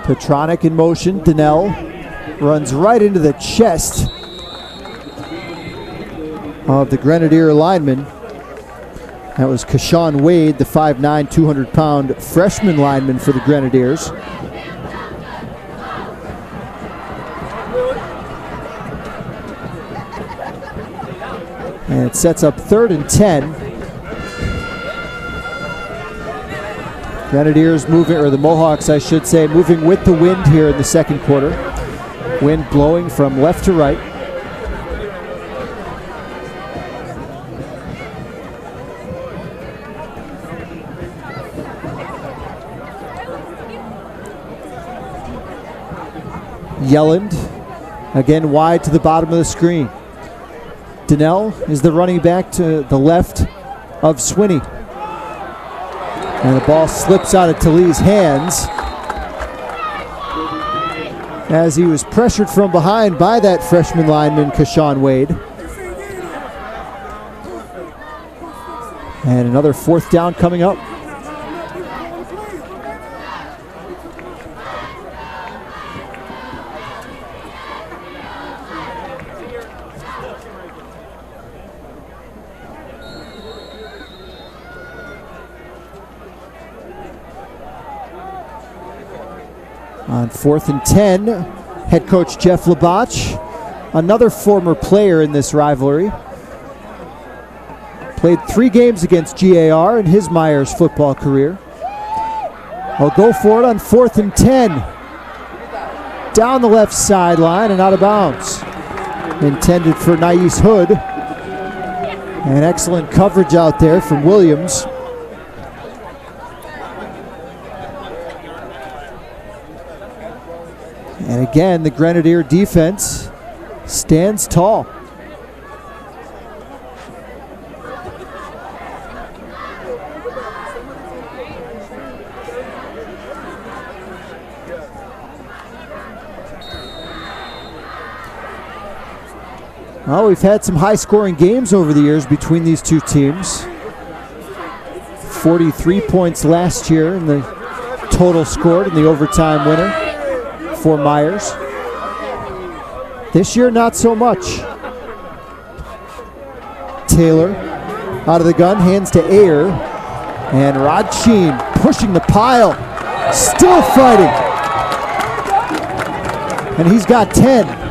Speaker 4: Petronic in motion. Donnell runs right into the chest of the Grenadier lineman. That was Kashawn Wade, the 5'9", 200-pound freshman lineman for the Grenadiers. And it sets up 3rd and 10. Grenadiers moving, or the Mohawks, I should say, moving with the wind here in the second quarter. Wind blowing from left to right. Yelland, again wide to the bottom of the screen. Donnell is the running back to the left of Swinney. And the ball slips out of Tally's hands. as he was pressured from behind by that freshman lineman, Kashawn Wade. And another 4th down coming up. On 4th and 10, head coach Jeff Labach, another former player in this rivalry. Played 3 games against GAR in his Meyers football career. I'll go for it on 4th and 10. Down the left sideline and out of bounds. Intended for Nice Hood. And excellent coverage out there from Williams. And again, the Grenadier defense stands tall. Well, we've had some high-scoring games over the years between these two teams. 43 points last year in the total scored in the overtime winner for Meyers. This year, not so much. Taylor out of the gun, hands to Ayer. And Rod Sheen pushing the pile, still fighting. And he's got 10.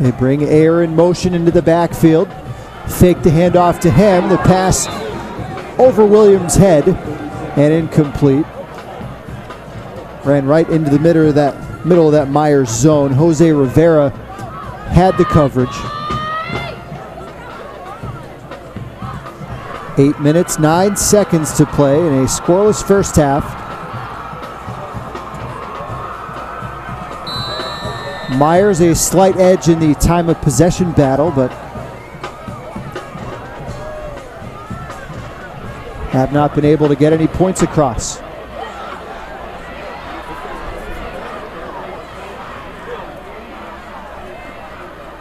Speaker 4: They bring Ayer in motion into the backfield. Fake the handoff to him. The pass over Williams' head and incomplete. Ran right into the middle of that Meyers zone. Jose Rivera had the coverage. 8 minutes, 9 seconds to play in a scoreless first half. Meyers a slight edge in the time of possession battle, but have not been able to get any points across.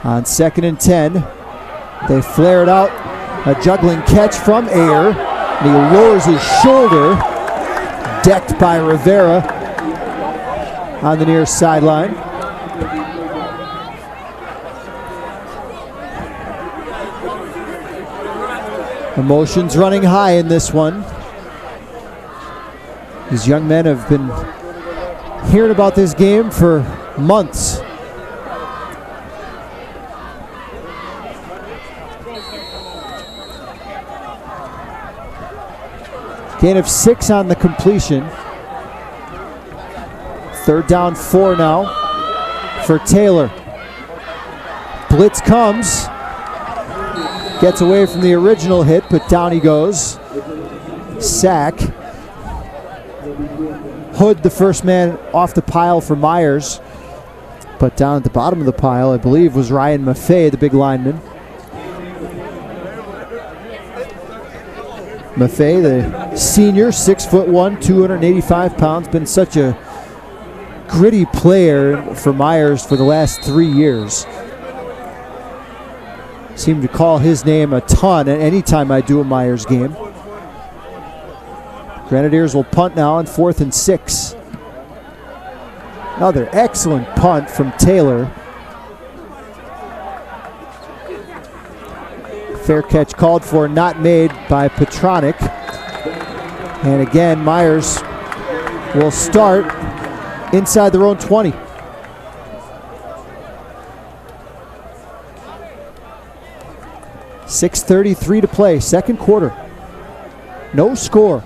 Speaker 4: On 2nd and 10, they flare it out. A juggling catch from Ayer, and he lowers his shoulder, decked by Rivera on the near sideline. Emotions running high in this one. These young men have been hearing about this game for months. Gain of 6 on the completion. 3rd down, 4 now for Taylor. Blitz comes. Gets away from the original hit, but down he goes. Sack. Hood, the first man off the pile for Meyers. But down at the bottom of the pile, I believe, was Ryan Maffei, the big lineman. Maffei, the senior, 6'1", 285 pounds, been such a gritty player for Meyers for the last 3 years. Seem to call his name a ton anytime I do a Meyers game. Grenadiers will punt now on 4th and 6. Another excellent punt from Taylor. Fair catch called for, not made by Petronic. And again, Meyers will start inside their own 20. .6:33 to play, second quarter. No score.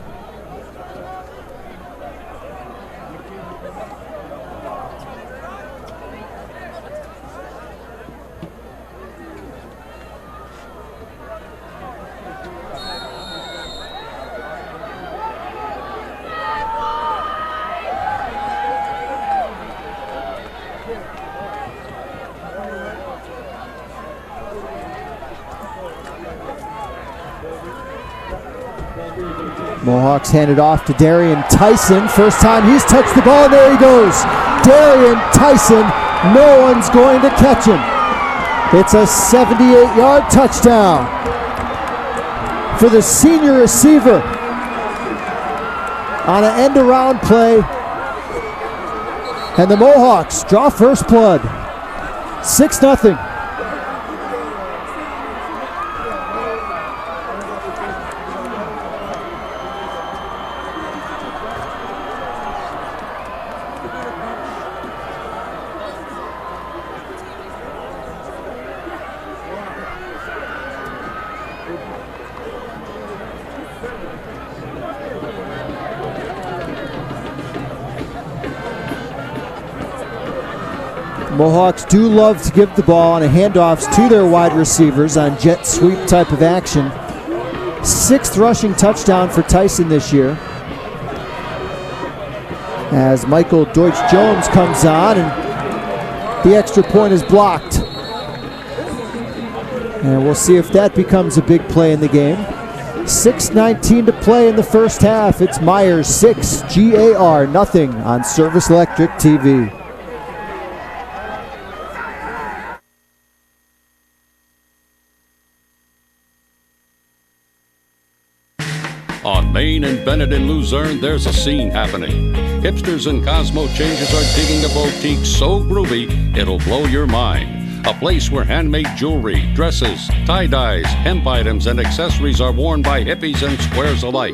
Speaker 4: Mohawks hand it off to Darian Tyson. First time he's touched the ball, and there he goes. Darian Tyson, no one's going to catch him. It's a 78-yard touchdown for the senior receiver on an end-around play. And the Mohawks draw first blood, 6-0. Mohawks do love to give the ball on handoffs to their wide receivers on jet sweep type of action. 6th rushing touchdown for Tyson this year, as Michael Deutsch-Jones comes on and the extra point is blocked. And we'll see if that becomes a big play in the game. 6:19 to play in the first half. It's Meyers 6, GAR nothing on Service Electric TV.
Speaker 8: On Main and Bennett in Luzerne, there's a scene happening. Hipsters and Cosmo changers are digging a boutique so groovy, it'll blow your mind. A place where handmade jewelry, dresses, tie-dyes, hemp items, and accessories are worn by hippies and squares alike.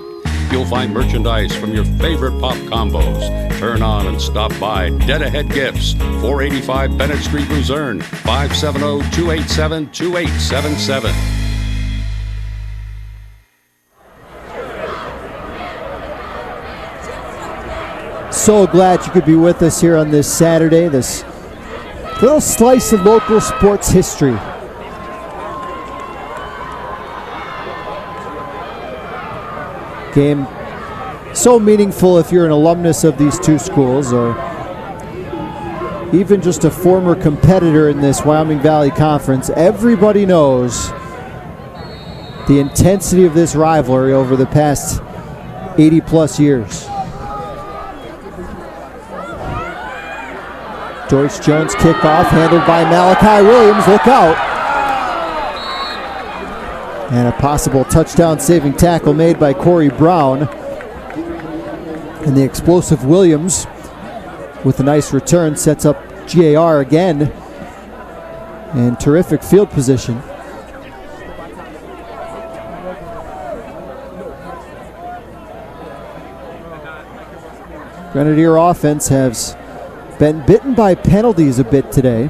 Speaker 8: You'll find merchandise from your favorite pop combos. Turn on and stop by Dead Ahead Gifts, 485 Bennett Street, Luzerne, 570-287-2877.
Speaker 4: So glad you could be with us here on this Saturday, this little slice of local sports history. Game so meaningful if you're an alumnus of these two schools, or even just a former competitor in this Wyoming Valley Conference. Everybody knows the intensity of this rivalry over the past 80 plus years. Deutsch-Jones kickoff handled by Malachi Williams. Look out. And a possible touchdown saving tackle made by Corey Brown. And the explosive Williams with a nice return sets up GAR again in terrific field position. Grenadier offense has been bitten by penalties a bit today.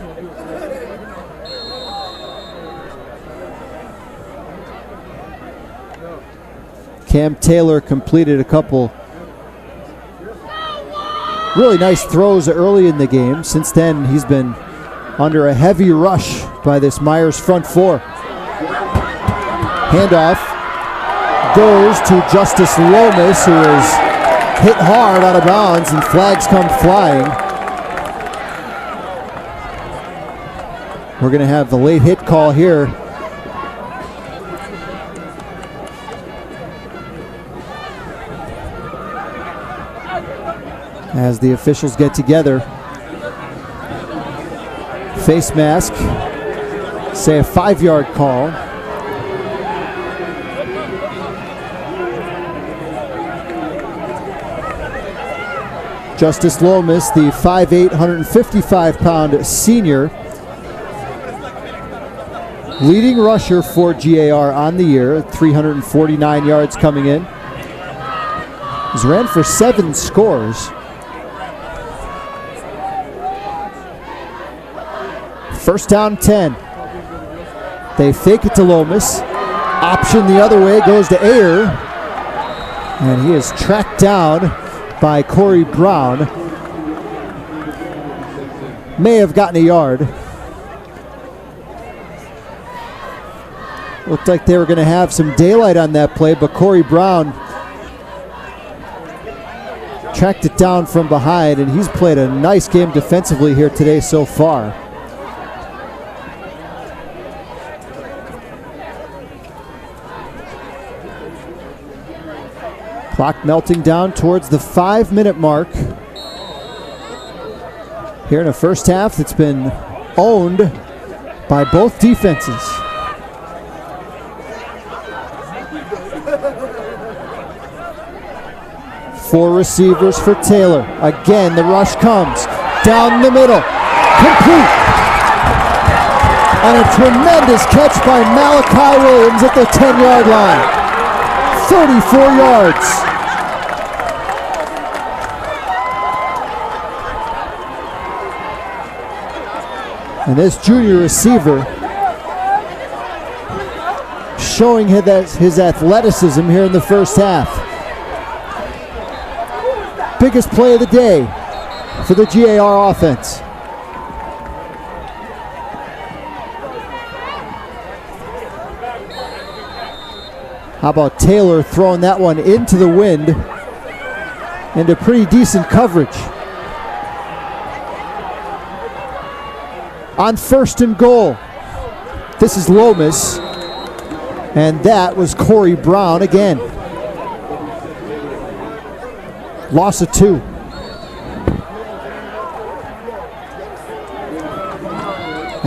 Speaker 4: Cam Taylor completed a couple really nice throws early in the game. Since then, he's been under a heavy rush by this Meyers front four. Handoff goes to Justice Lomas, who is hit hard out of bounds, and flags come flying. We're going to have the late hit call here. As the officials get together. Face mask, say a 5-yard call. Justice Lomas, the 5'8", 155-pound senior, leading rusher for GAR on the year, 349 yards coming in. He's ran for 7 scores. First down 10. They fake it to Lomas. Option the other way, goes to Ayer. And he is tracked down by Corey Brown. May have gotten a yard. Looked like they were going to have some daylight on that play, but Corey Brown tracked it down from behind, and he's played a nice game defensively here today so far. Clock melting down towards the 5-minute mark. Here in a first half that's been owned by both defenses. Four receivers for Taylor. Again, the rush comes down the middle. Complete. And a tremendous catch by Malachi Williams at the 10-yard line. 34 yards. And this junior receiver showing his athleticism here in the first half. Biggest play of the day for the GAR offense. How about Taylor throwing that one into the wind into pretty decent coverage. On 1st and goal, this is Lomas, and that was Corey Brown again. Loss of 2.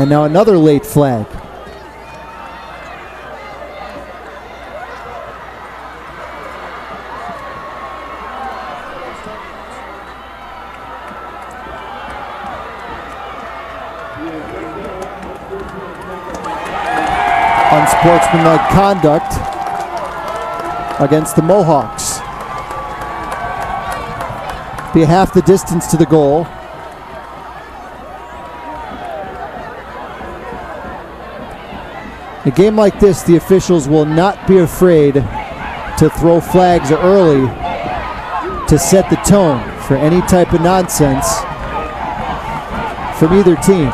Speaker 4: And now another late flag. Unsportsmanlike conduct against the Mohawks. Be half the distance to the goal. A game like this, the officials will not be afraid to throw flags early to set the tone for any type of nonsense from either team.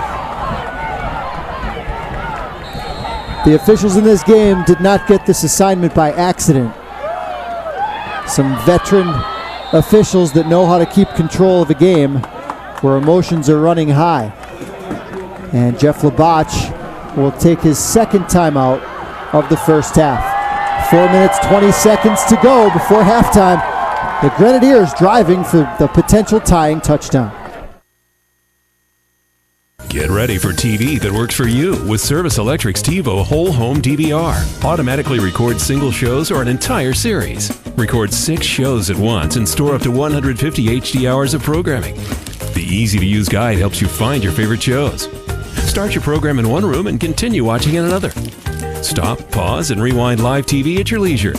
Speaker 4: The officials in this game did not get this assignment by accident. Some veteran officials that know how to keep control of a game where emotions are running high. And Jeff Labach will take his second timeout of the first half. 4 minutes, 20 seconds to go before halftime. The Grenadiers driving for the potential tying touchdown.
Speaker 9: Get ready for TV that works for you with Service Electric's TiVo Whole Home DVR. Automatically record single shows or an entire series. Record 6 shows at once and store up to 150 HD hours of programming. The easy-to-use guide helps you find your favorite shows. Start your program in one room and continue watching in another. Stop, pause, and rewind live TV at your leisure.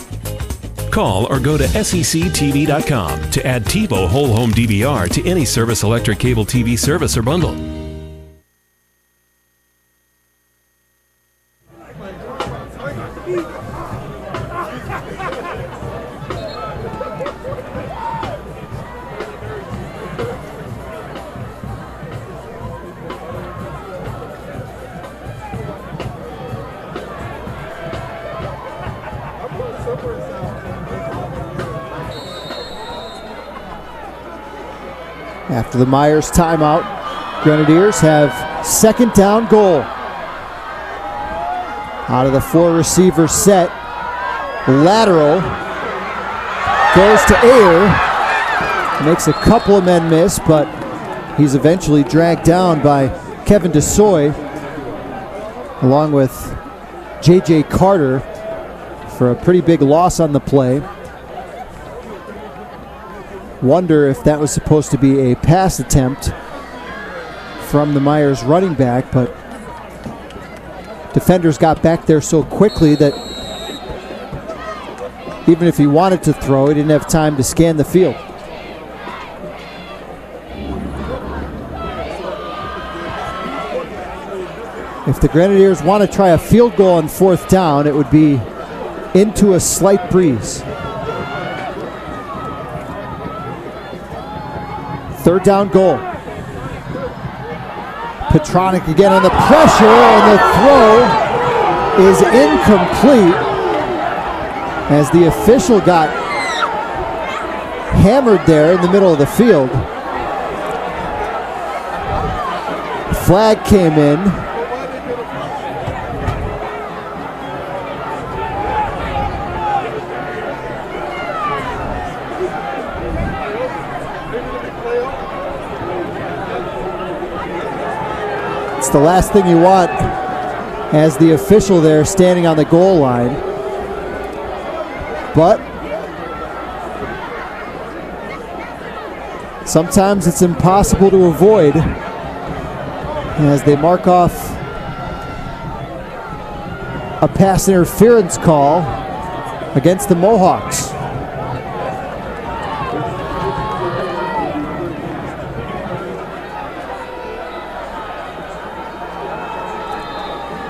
Speaker 9: Call or go to sectv.com to add TiVo Whole Home DVR to any Service Electric cable TV service or bundle.
Speaker 4: After the Meyers timeout, Grenadiers have 2nd down goal. Out of the 4 receiver set, lateral, goes to Ayer, makes a couple of men miss, but he's eventually dragged down by Kevin DeSoy, along with J.J. Carter, for a pretty big loss on the play. Wonder if that was supposed to be a pass attempt from the Meyers running back, but defenders got back there so quickly that even if he wanted to throw, he didn't have time to scan the field. If the Grenadiers want to try a field goal on 4th down, it would be into a slight breeze. 3rd down goal. Petronic again on the pressure, and the throw is incomplete as the official got hammered there in the middle of the field. Flag came in. It's the last thing you want as the official there standing on the goal line. But sometimes it's impossible to avoid as they mark off a pass interference call against the Mohawks.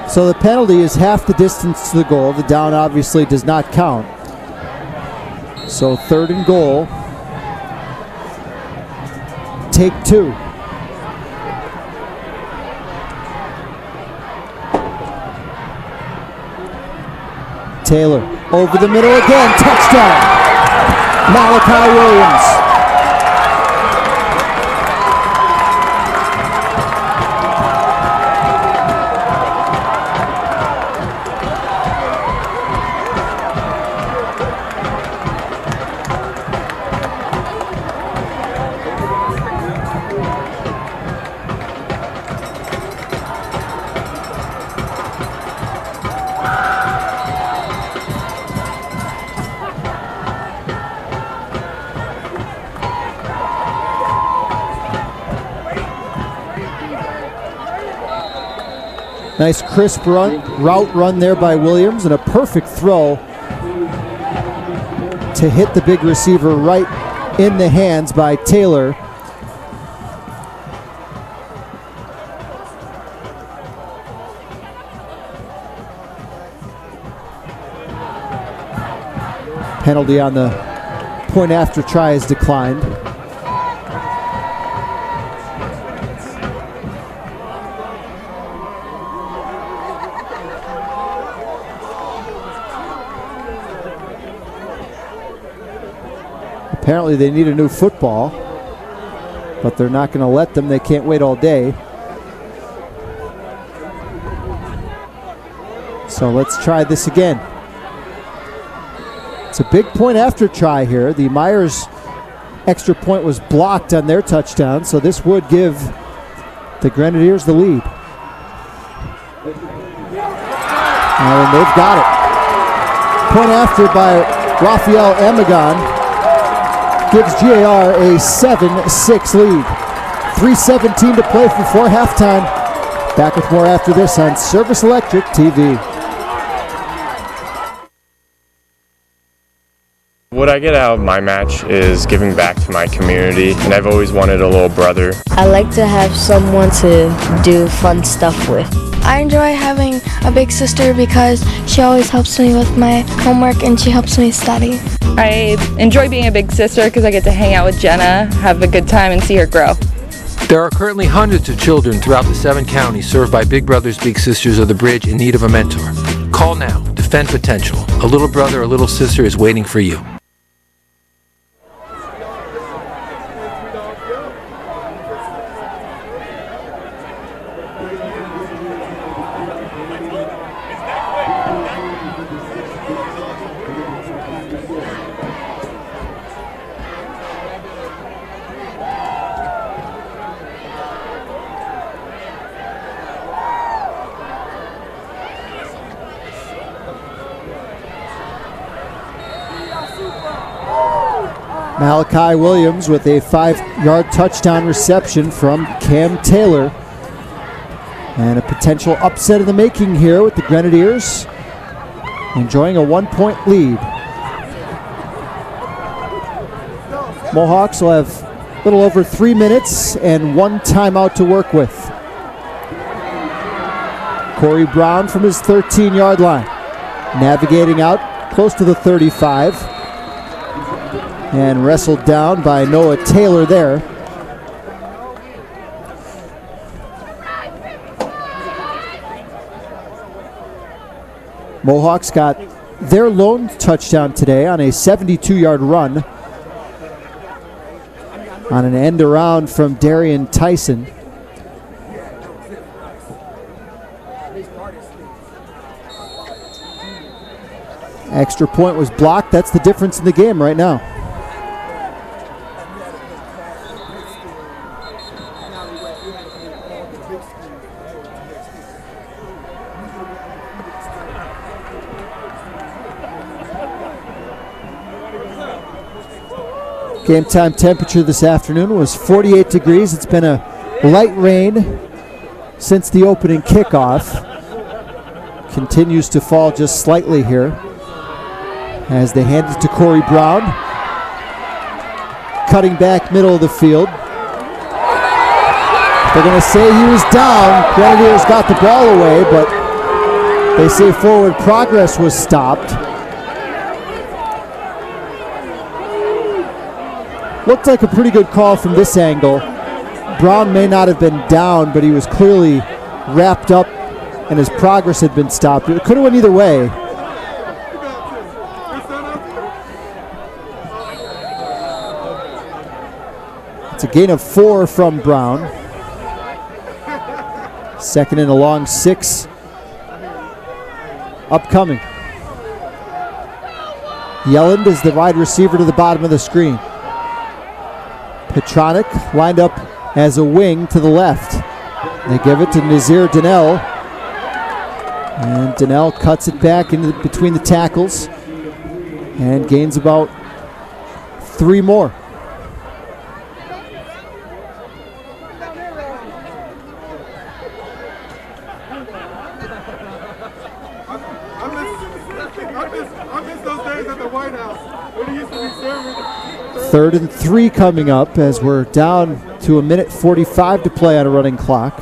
Speaker 4: So the penalty is half the distance to the goal. The down obviously does not count. So 3rd and goal. Take 2. Taylor over the middle again. Touchdown. Malachi Williams. Nice crisp route run there by Williams, and a perfect throw to hit the big receiver right in the hands by Taylor. Penalty on the point after try is declined. Apparently they need a new football, but they're not going to let them. They can't wait all day. So let's try this again. It's a big point after try here. The Meyers extra point was blocked on their touchdown, so this would give the Grenadiers the lead. And they've got it. Point after by Raphael Amagon gives GAR a 7-6 lead. 3:17 to play before halftime. Back with more after this on Service Electric TV.
Speaker 10: What I get out of my match is giving back to my community, and I've always wanted a little brother.
Speaker 11: I like to have someone to do fun stuff with.
Speaker 12: I enjoy having a big sister because she always helps me with my homework and she helps me study.
Speaker 13: I enjoy being a big sister because I get to hang out with Jenna, have a good time, and see her grow.
Speaker 14: There are currently hundreds of children throughout the 7 counties served by Big Brothers Big Sisters of the Bridge in need of a mentor. Call now. Defend potential. A little brother or little sister is waiting for you.
Speaker 4: Malachi Williams with a 5-yard touchdown reception from Cam Taylor. And a potential upset in the making here with the Grenadiers enjoying a 1-point lead. Mohawks will have a little over 3 minutes and 1 timeout to work with. Corey Brown from his 13-yard line, navigating out close to the 35. And wrestled down by Noah Taylor there. Mohawks got their lone touchdown today on a 72-yard run on an end around from Darian Tyson. Extra point was blocked. That's the difference in the game right now. Game time temperature this afternoon was 48 degrees. It's been a light rain since the opening kickoff. Continues to fall just slightly here as they hand it to Corey Brown. Cutting back middle of the field. They're going to say he was down. Grenadiers got the ball away, but they say forward progress was stopped. Looked like a pretty good call from this angle. Brown may not have been down, but he was clearly wrapped up and his progress had been stopped. It could have went either way. It's a gain of 4 from Brown. Second and a long 6 upcoming. Yelland is the wide receiver to the bottom of the screen. Petronic lined up as a wing to the left. They give it to Nazir Donnell. And Donnell cuts it back into between the tackles and gains about 3 more. Third and 3 coming up as we're down to 1:45 to play on a running clock.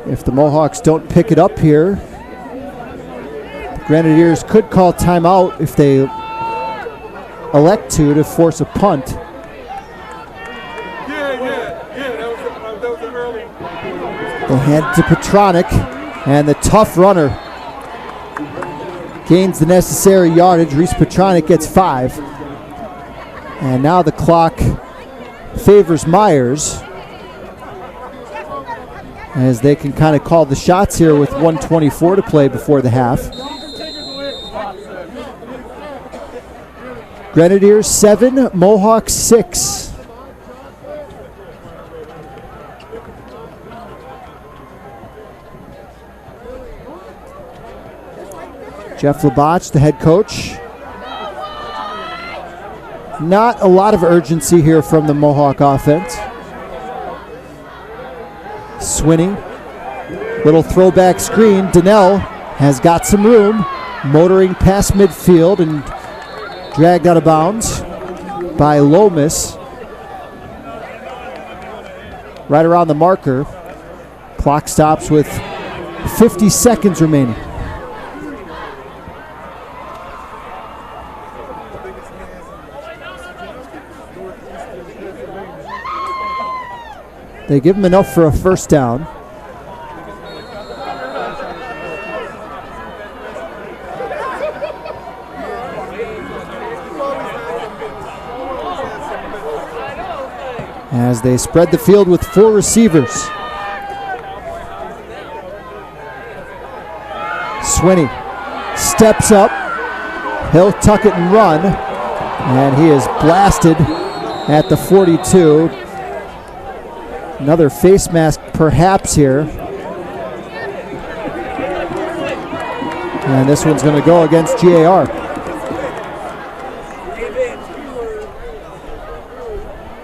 Speaker 4: If the Mohawks don't pick it up here, the Grenadiers could call timeout if they elect to force a punt. They hand it to Petronic, and the tough runner gains the necessary yardage. Reese Petronic gets 5. And now the clock favors Meyers as they can kind of call the shots here with 1:24 to play before the half. Grenadiers 7, Mohawks 6. Jeff Labach, the head coach. Not a lot of urgency here from the Mohawk offense. Swinney, little throwback screen. Donnell has got some room, motoring past midfield and dragged out of bounds by Lomas. Right around the marker. Clock stops with 50 seconds remaining. They give him enough for a first down. As they spread the field with 4 receivers. Swinney steps up. He'll tuck it and run. And he is blasted at the 42. Another face mask perhaps here. And this one's going to go against GAR.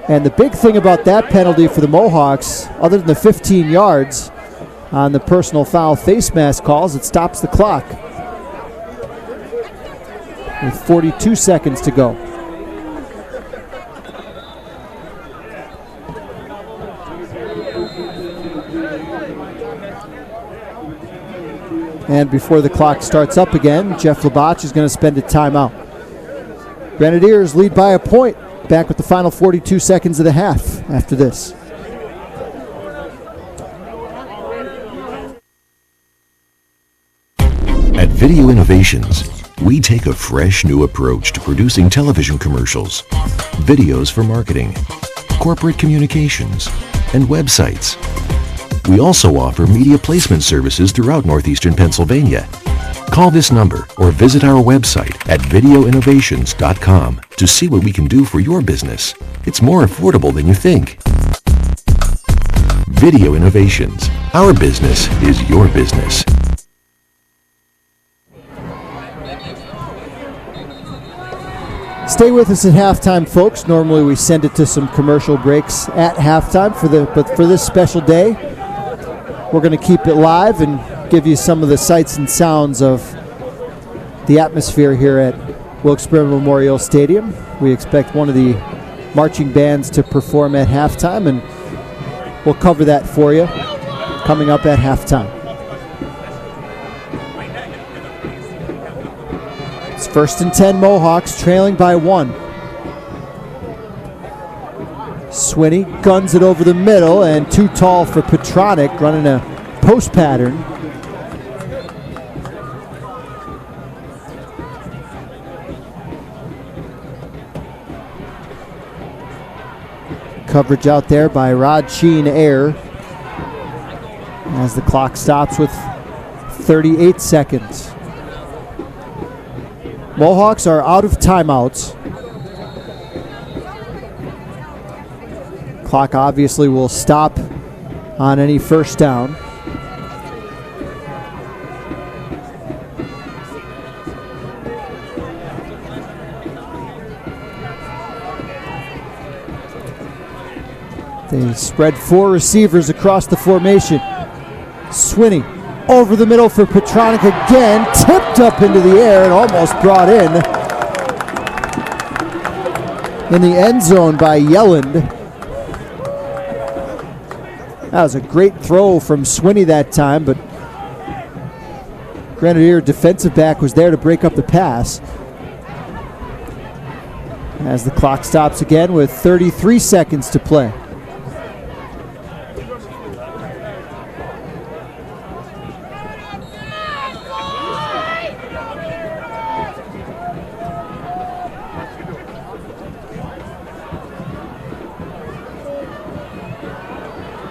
Speaker 4: And the big thing about that penalty for the Mohawks, other than the 15 yards on the personal foul face mask calls, it stops the clock with 42 seconds to go. And before the clock starts up again, Jeff Labach is going to spend a timeout. Grenadiers lead by a point. Back with the final 42 seconds of the half after this.
Speaker 15: At Video Innovations, we take a fresh new approach to producing television commercials, videos for marketing, corporate communications, and websites. We also offer media placement services throughout northeastern Pennsylvania. Call this number or visit our website at videoinnovations.com to see what we can do for your business. It's more affordable than you think. Video Innovations. Our business is your business.
Speaker 4: Stay with us at halftime, folks. Normally we send it to some commercial breaks at halftime, but for this special day, we're going to keep it live and give you some of the sights and sounds of the atmosphere here at Wilkes-Barre Memorial Stadium. We expect one of the marching bands to perform at halftime, and we'll cover that for you coming up at halftime. It's 1st and 10 Mohawks, trailing by 1. Swinney guns it over the middle, and too tall for Petronic, running a post pattern. Coverage out there by Rod Sheen Air as the clock stops with 38 seconds. Mohawks are out of timeouts. Clock obviously will stop on any first down. They spread 4 receivers across the formation. Swinney over the middle for Petronic again, tipped up into the air and almost brought in the end zone by Yelland. That was a great throw from Swinney that time, but Grenadier defensive back was there to break up the pass. As the clock stops again with 33 seconds to play.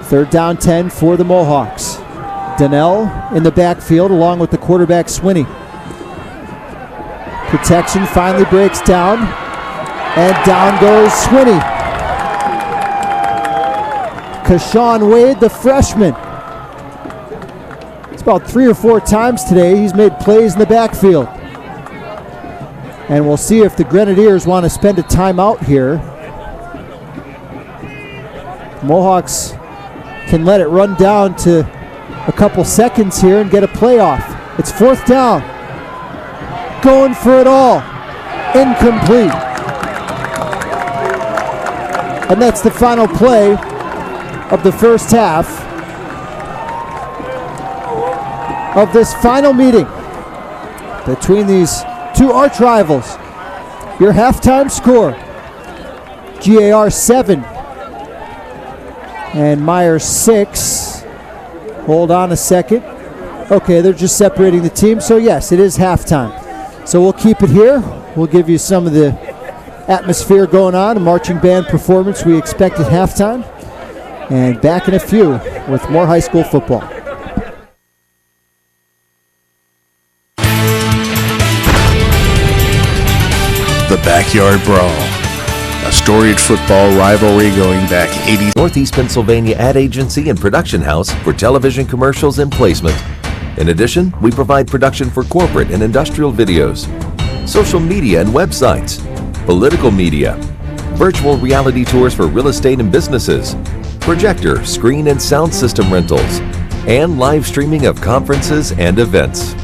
Speaker 4: Third down 10 for the Mohawks. Donnell in the backfield along with the quarterback Swinney. Protection finally breaks down, and down goes Swinney. Kashawn Wade, the freshman. It's about 3 or 4 times today he's made plays in the backfield. And we'll see if the Grenadiers want to spend a timeout here. Mohawks can let it run down to a couple seconds here and get a playoff. It's 4th down. Going for it all. Incomplete. And that's the final play of the first half of this final meeting between these two arch rivals. Your halftime score: GAR 7 and Meyers 6. Hold on a second. Okay, they're just separating the team. So yes, it is halftime. So we'll keep it here. We'll give you some of the atmosphere going on, a marching band performance we expect at halftime. And back in a few with more high school football.
Speaker 5: The Backyard Brawl, a storied football rivalry going back 80.
Speaker 6: Northeast Pennsylvania ad agency and production house for television commercials and placement. In addition, we provide production for corporate and industrial videos, social media and websites, political media, virtual reality tours for real estate and businesses, projector, screen and sound system rentals, and live streaming of conferences and events.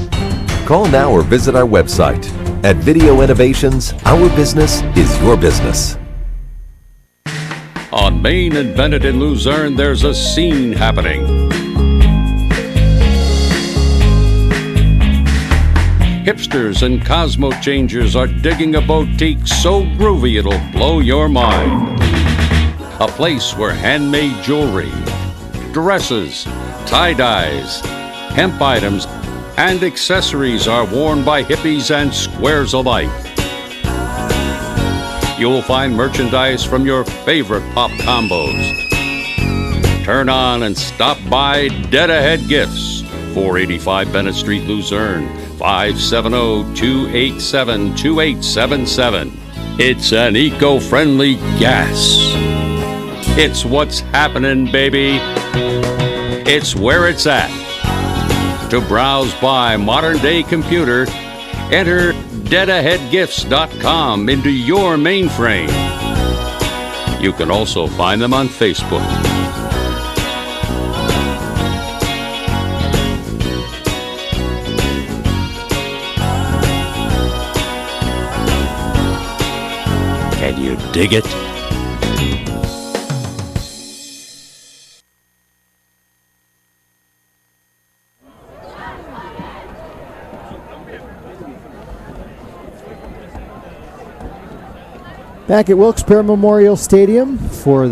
Speaker 6: Call now or visit our website. At Video Innovations, our business is your business.
Speaker 8: On Main and Bennett in Luzerne, there's a scene happening. Hipsters and Cosmo changers are digging a boutique so groovy it'll blow your mind. A place where handmade jewelry, dresses, tie-dyes, hemp items, and accessories are worn by hippies and squares alike. You'll find merchandise from your favorite pop combos. Turn on and stop by Dead Ahead Gifts, 485 Bennett Street, Luzerne, 570-287-2877. It's an eco-friendly gas. It's what's happening, baby. It's where it's at. To browse by modern-day computer, enter deadaheadgifts.com into your mainframe. You can also find them on Facebook. Can you dig it?
Speaker 4: Back at Wilkes-Barre Memorial Stadium for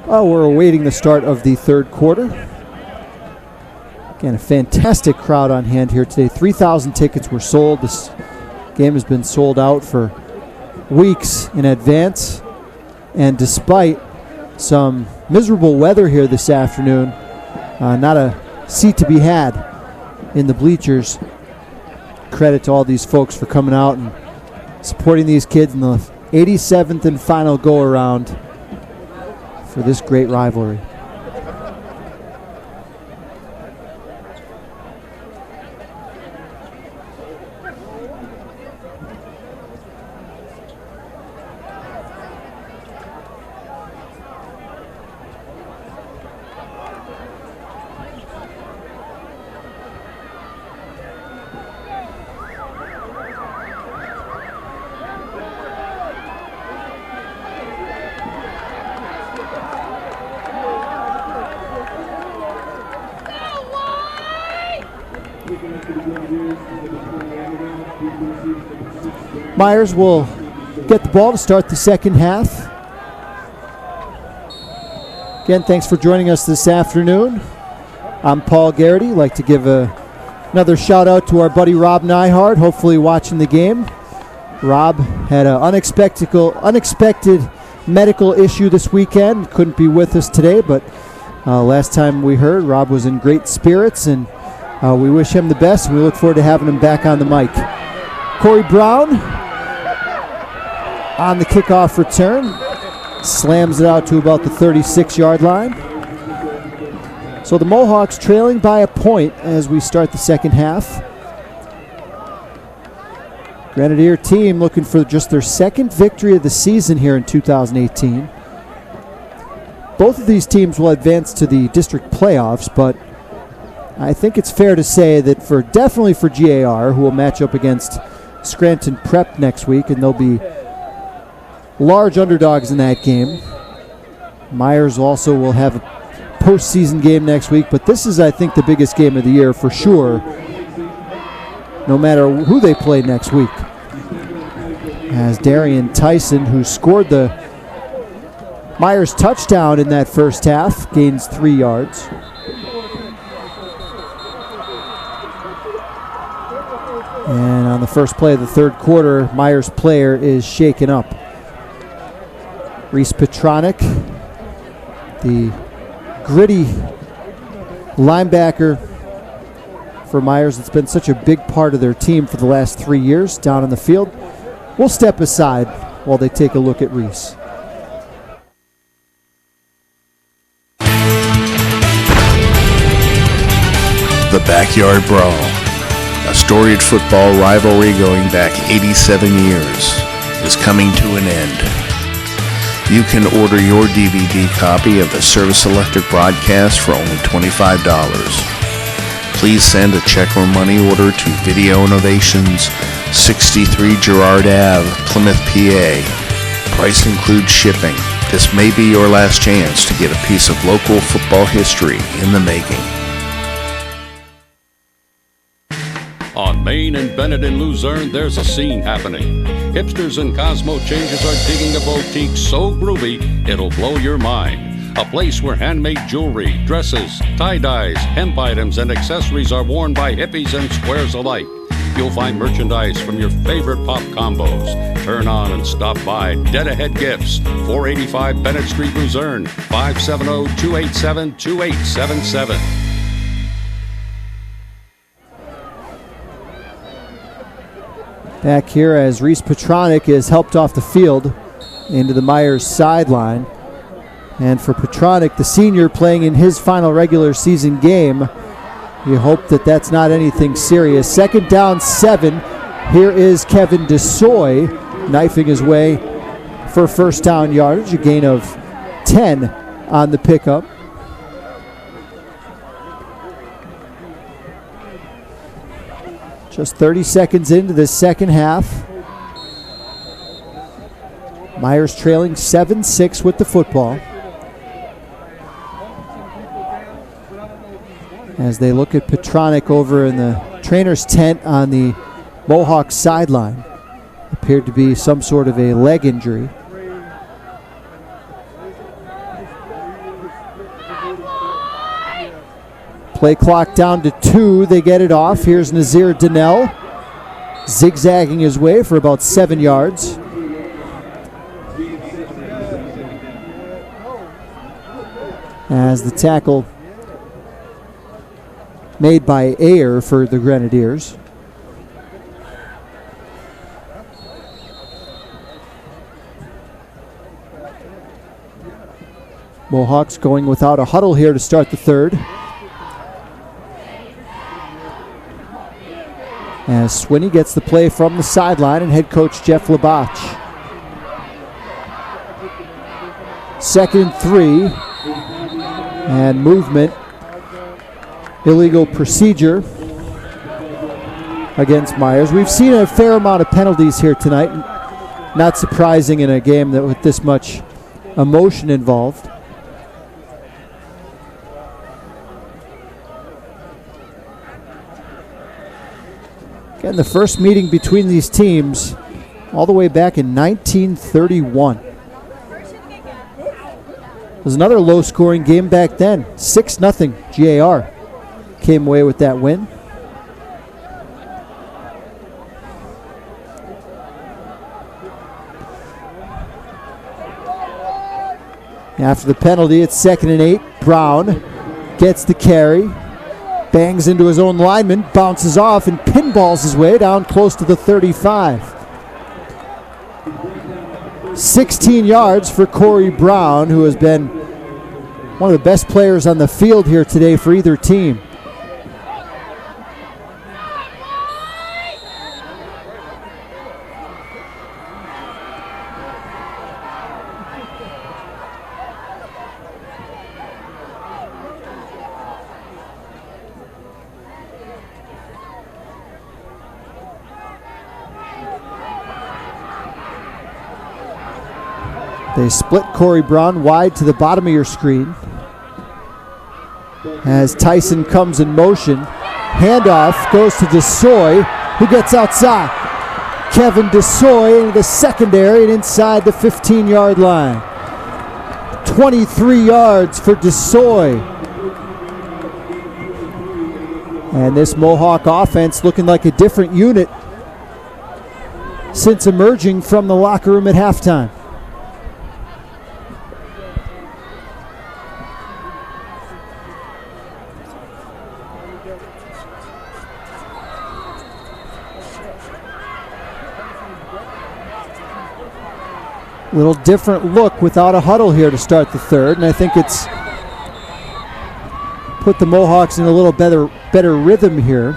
Speaker 4: we're awaiting the start of the third quarter. Again, a fantastic crowd on hand here today. 3,000 tickets were sold. This game has been sold out for weeks in advance. And despite some miserable weather here this afternoon, not a seat to be had in the bleachers. Credit to all these folks for coming out and supporting these kids in the 87th and final go-around for this great rivalry. Meyers will get the ball to start the second half. Again, thanks for joining us this afternoon. I'm Paul Garrity. I'd like to give another shout out to our buddy Rob Nyhard, hopefully watching the game. Rob had an unexpected medical issue this weekend. Couldn't be with us today, but last time we heard, Rob was in great spirits, and we wish him the best, and we look forward to having him back on the mic. Corey Brown on the kickoff return. Slams it out to about the 36-yard line. So the Mohawks trailing by a point as we start the second half. Grenadier team looking for just their second victory of the season here in 2018. Both of these teams will advance to the district playoffs, but I think it's fair to say that definitely for GAR, who will match up against Scranton Prep next week, and they'll be large underdogs in that game. Meyers also will have a postseason game next week, but this is, I think, the biggest game of the year for sure, no matter who they play next week. As Darian Tyson, who scored the Meyers touchdown in that first half, gains 3 yards. And on the first play of the third quarter, Meyers' player is shaken up. Reese Petronic, the gritty linebacker for Meyers, that's been such a big part of their team for the last 3 years down in the field, will step aside while they take a look at Reese.
Speaker 5: The Backyard Brawl, a storied football rivalry going back 87 years, is coming to an end. You can order your DVD copy of the Service Electric broadcast for only $25. Please send a check or money order to Video Innovations, 63 Girard Ave, Plymouth, PA. Price includes shipping. This may be your last chance to get a piece of local football history in the making.
Speaker 8: On Main and Bennett in Luzerne, there's a scene happening. Hipsters and Cosmo changers are digging a boutique so groovy, it'll blow your mind. A place where handmade jewelry, dresses, tie-dyes, hemp items, and accessories are worn by hippies and squares alike. You'll find merchandise from your favorite pop combos. Turn on and stop by Dead Ahead Gifts, 485 Bennett Street, Luzerne, 570-287-2877.
Speaker 4: Back here as Reese Petronic is helped off the field into the Meyers sideline. And for Petronic, the senior playing in his final regular season game, you hope that that's not anything serious. Second down, 7. Here is Kevin DeSoy knifing his way for first down yardage, a gain of 10 on the pickup. Just 30 seconds into the second half. Meyers trailing 7-6 with the football. As they look at Petronic over in the trainer's tent on the Mohawks sideline. Appeared to be some sort of a leg injury. Play clock down to 2. They get it off. Here's Nazir Donnell zigzagging his way for about 7 yards. As the tackle made by Ayer for the Grenadiers. Mohawks going without a huddle here to start the third. As Swinney gets the play from the sideline and head coach Jeff Labach. 2nd and 3. And movement. Illegal procedure against Meyers. We've seen a fair amount of penalties here tonight. Not surprising in a game that with this much emotion involved. Again, the first meeting between these teams all the way back in 1931. It was another low-scoring game back then. 6-0 GAR came away with that win. After the penalty, it's 2nd and 8. Brown gets the carry. Bangs into his own lineman, bounces off, and pinballs his way down close to the 35. 16 yards for Corey Brown, who has been one of the best players on the field here today for either team. They split Corey Brown wide to the bottom of your screen. As Tyson comes in motion, handoff goes to DeSoy, who gets outside. Kevin DeSoy into the secondary and inside the 15-yard line. 23 yards for DeSoy. And this Mohawk offense looking like a different unit since emerging from the locker room at halftime. Little different look without a huddle here to start the third, and I think it's put the Mohawks in a little better rhythm here.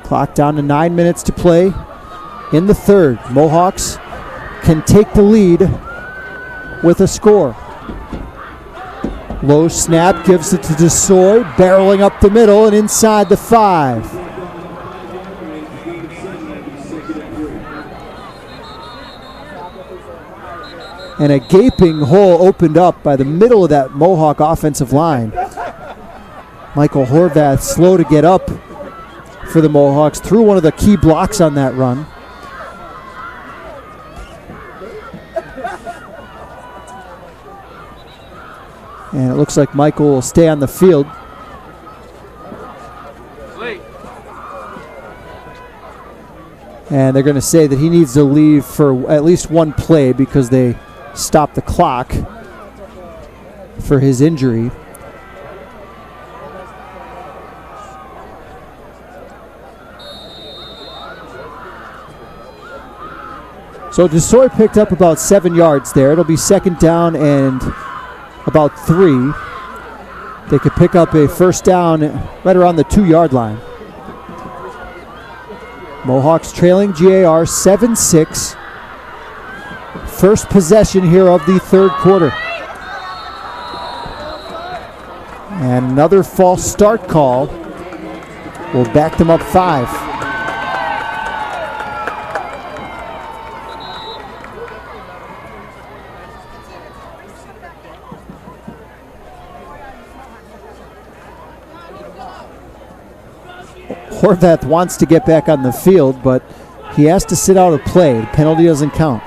Speaker 4: Clock down to 9 minutes to play in the third. Mohawks can take the lead with a score. Low snap gives it to DeSoy, barreling up the middle and inside the 5. And a gaping hole opened up by the middle of that Mohawk offensive line. Michael Horvath slow to get up for the Mohawks, threw one of the key blocks on that run. And it looks like Michael will stay on the field. And they're going to say that he needs to leave for at least one play because they stopped the clock for his injury. So DeSoy picked up about 7 yards there. It'll be second down and about 3. They could pick up a first down right around the 2-yard line. Mohawks trailing GAR 7-6. First possession here of the third quarter. And another false start call will back them up 5. Horvath wants to get back on the field, but he has to sit out a play. The penalty doesn't count.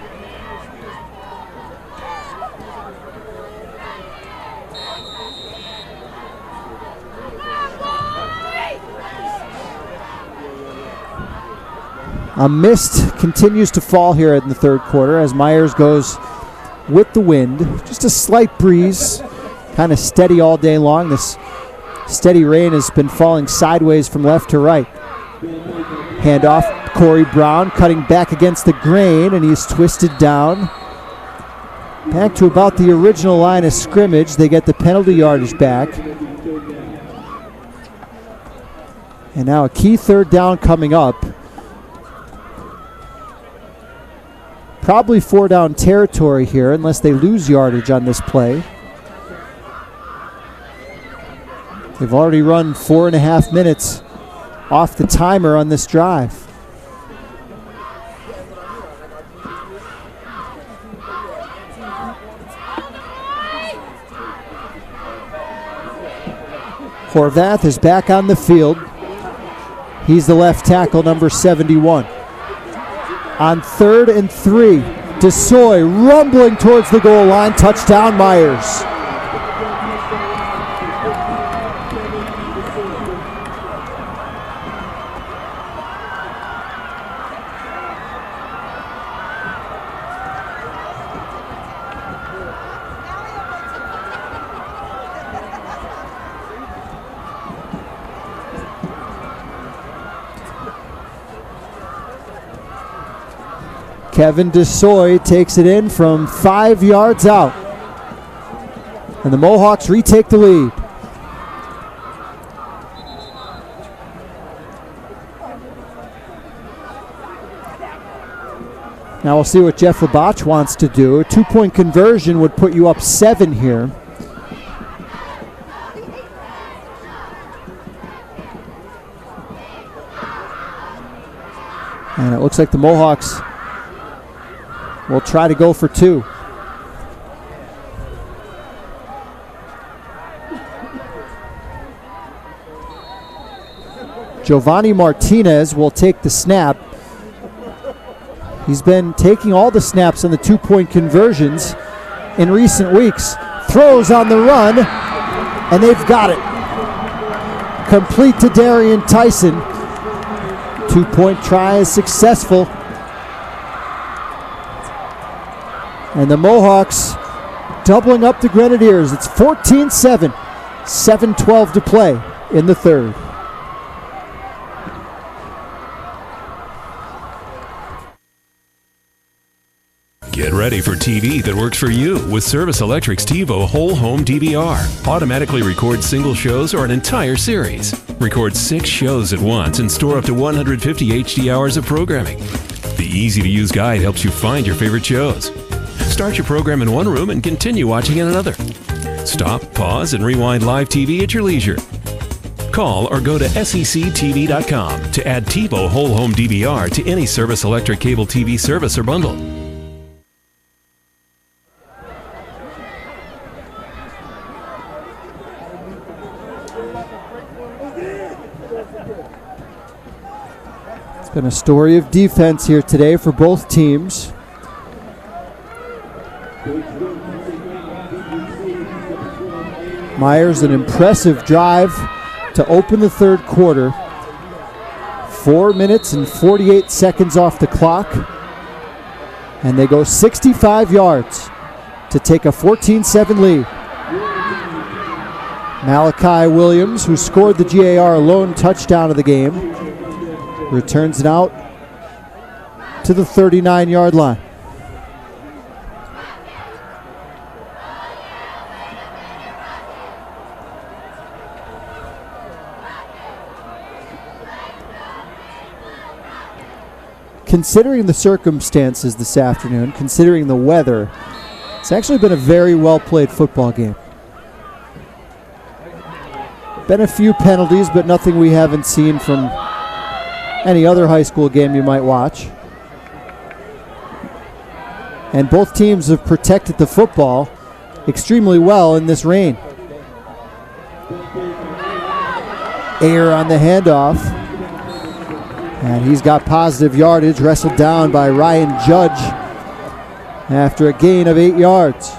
Speaker 4: A mist continues to fall here in the third quarter as Meyers goes with the wind. Just a slight breeze, kind of steady all day long. This steady rain has been falling sideways from left to right. Handoff, Corey Brown cutting back against the grain, and he's twisted down. Back to about the original line of scrimmage. They get the penalty yardage back. And now a key third down coming up. Probably 4-down territory here unless they lose yardage on this play. They've already run 4.5 minutes off the timer on this drive. Horvath is back on the field. He's the left tackle, number 71. On 3rd and 3, DeSoy rumbling towards the goal line. Touchdown, Meyers. Kevin DeSoy takes it in from 5 yards out. And the Mohawks retake the lead. Now we'll see what Jeff Labach wants to do. A 2-point conversion would put you up 7 here. And it looks like the Mohawks will try to go for 2. Giovanni Martinez will take the snap. He's been taking all the snaps on the 2-point conversions in recent weeks. Throws on the run, and they've got it. Complete to Darian Tyson. 2-point try is successful. And the Mohawks doubling up the Grenadiers. It's 14-7, 7:12 to play in the third.
Speaker 9: Get ready for TV that works for you with Service Electric's TiVo Whole Home DVR. Automatically record single shows or an entire series. Record 6 shows at once and store up to 150 HD hours of programming. The easy-to-use guide helps you find your favorite shows. Start your program in one room and continue watching in another. Stop, pause, and rewind live TV at your leisure. Call or go to sectv.com to add TiVo Whole Home DVR to any Service Electric cable TV service or bundle.
Speaker 4: It's been a story of defense here today for both teams. Meyers, an impressive drive to open the third quarter. 4 minutes and 48 seconds off the clock. And they go 65 yards to take a 14-7 lead. Malachi Williams, who scored the GAR lone touchdown of the game, returns it out to the 39-yard line. considering the circumstances this afternoon, considering the weather, it's actually been a very well-played football game. Been a few penalties, but nothing we haven't seen from any other high school game you might watch. And both teams have protected the football extremely well in this rain. Ayer on the handoff. And he's got positive yardage, wrestled down by Ryan Judge after a gain of 8 yards.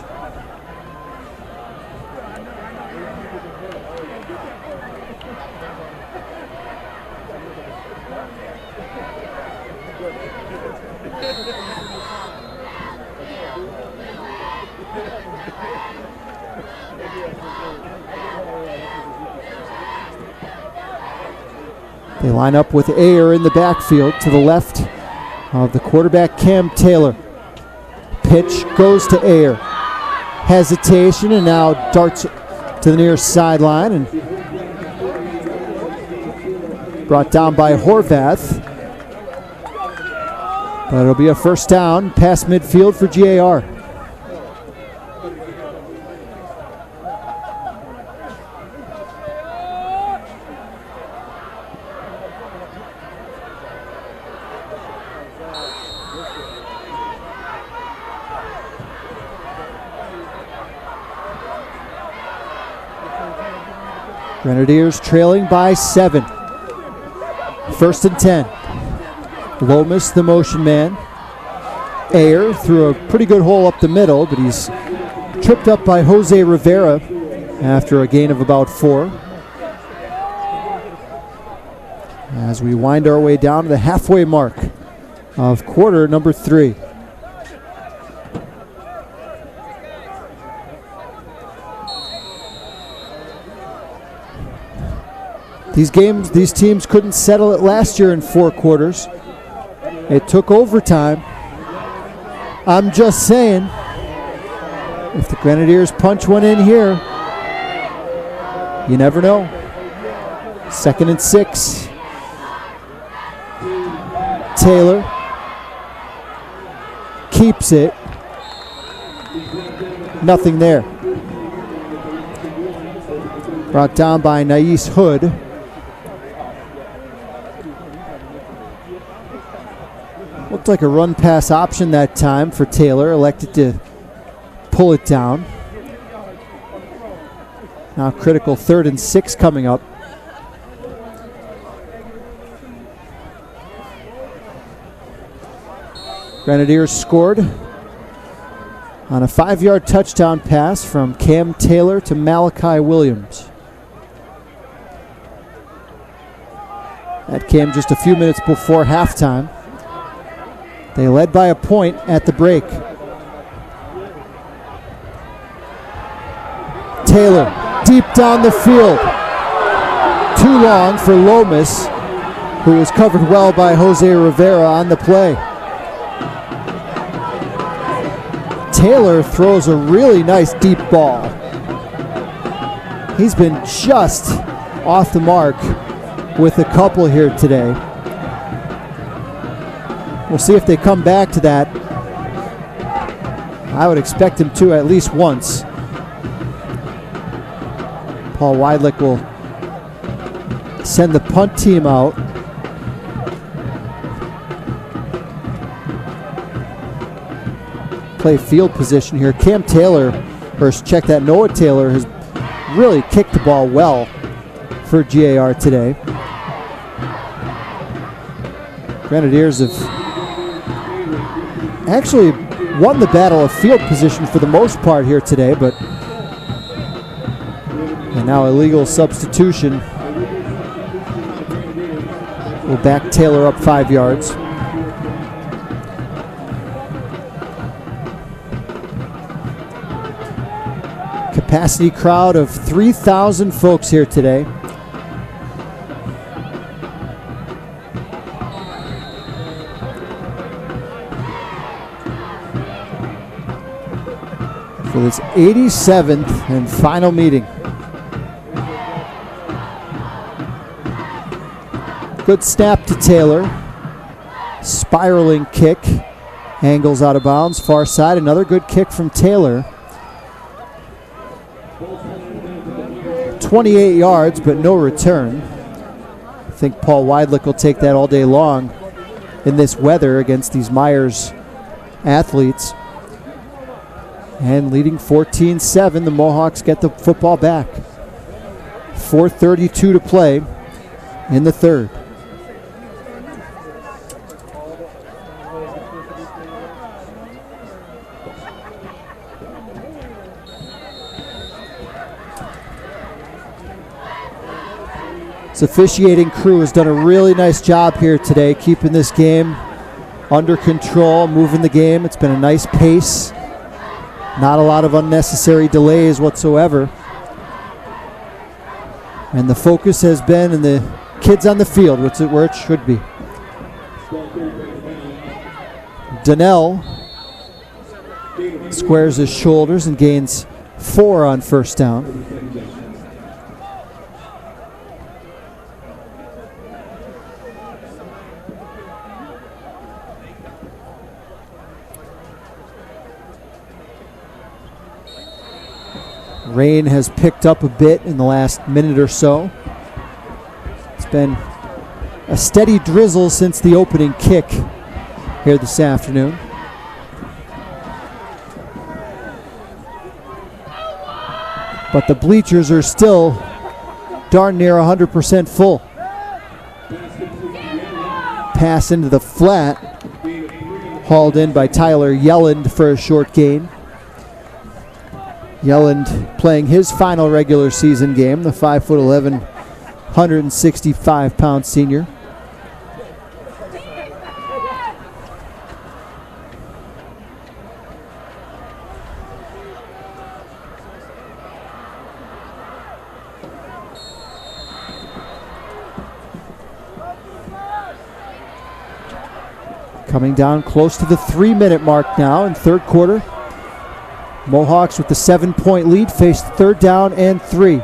Speaker 4: They line up with Ayer in the backfield to the left of the quarterback, Cam Taylor. Pitch goes to Ayer. Hesitation, and now darts to the near sideline and brought down by Horvath. But it'll be a first down past midfield for GAR. Grenadiers trailing by 7. 1st and 10. Lomas, the motion man. Ayer threw a pretty good hole up the middle, but he's tripped up by Jose Rivera after a gain of about 4. As we wind our way down to the halfway mark of quarter number 3. These teams couldn't settle it last year in 4 quarters. It took overtime. I'm just saying, if the Grenadiers punch one in here, you never know. 2nd and 6. Taylor keeps it. Nothing there. Brought down by Nais Hood. Looked like a run-pass option that time for Taylor. Elected to pull it down. Now critical 3rd and 6 coming up. Grenadiers scored on a 5-yard touchdown pass from Cam Taylor to Malachi Williams. That came just a few minutes before halftime. They led by a point at the break. Taylor, deep down the field. Too long for Lomas, who was covered well by Jose Rivera on the play. Taylor throws a really nice deep ball. He's been just off the mark with a couple here today. We'll see if they come back to that. I would expect him to at least once. Paul Weidlich will send the punt team out. Play field position here. Cam Taylor, or check that, Noah Taylor has really kicked the ball well for GAR today. Grenadiers have actually won the battle of field position for the most part here today, and now illegal substitution will back Taylor up 5 yards. Capacity crowd of 3,000 folks here today. For this 87th and final meeting. Good snap to Taylor. spiraling kick. Angles out of bounds, far side. Another good kick from Taylor. 28 yards, but no return. I think Paul Weidlich will take that all day long in this weather against these Meyers athletes. And leading 14-7, the Mohawks get the football back. 4:32 to play in the third. This officiating crew has done a really nice job here today, keeping this game under control, moving the game. It's been a nice pace. Not a lot of unnecessary delays whatsoever. And the focus has been in the kids on the field, where it should be. Donnell squares his shoulders and gains 4 on first down. Rain has picked up a bit in the last minute or so. It's been a steady drizzle since the opening kick here this afternoon. But the bleachers are still darn near 100% full. Pass into the flat, hauled in by Tyler Yelland for a short gain. Yelland playing his final regular season game, the 5'11", 165-pound senior. Coming down close to the 3-minute mark now in third quarter. Mohawks with the 7-point lead face third down and 3.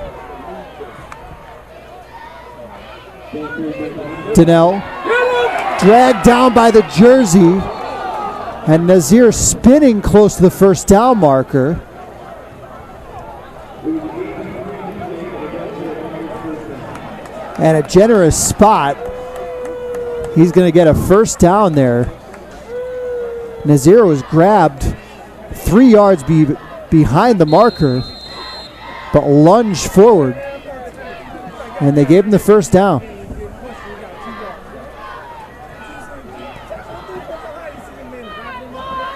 Speaker 4: Donnell dragged down by the jersey, and Nazir spinning close to the first down marker. And a generous spot. He's going to get a first down there. Nazir was grabbed 3 yards behind the marker, but lunged forward, and they gave him the first down.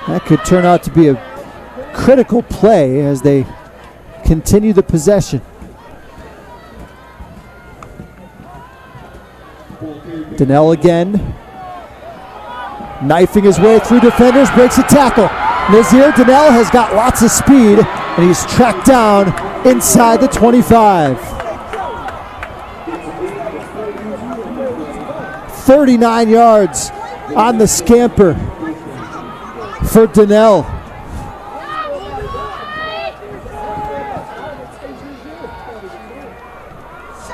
Speaker 4: That could turn out to be a critical play as they continue the possession. Donnell again, knifing his way through defenders, breaks a tackle. Nazir Donnell has got lots of speed, and he's tracked down inside the 25. 39 yards on the scamper for Donnell.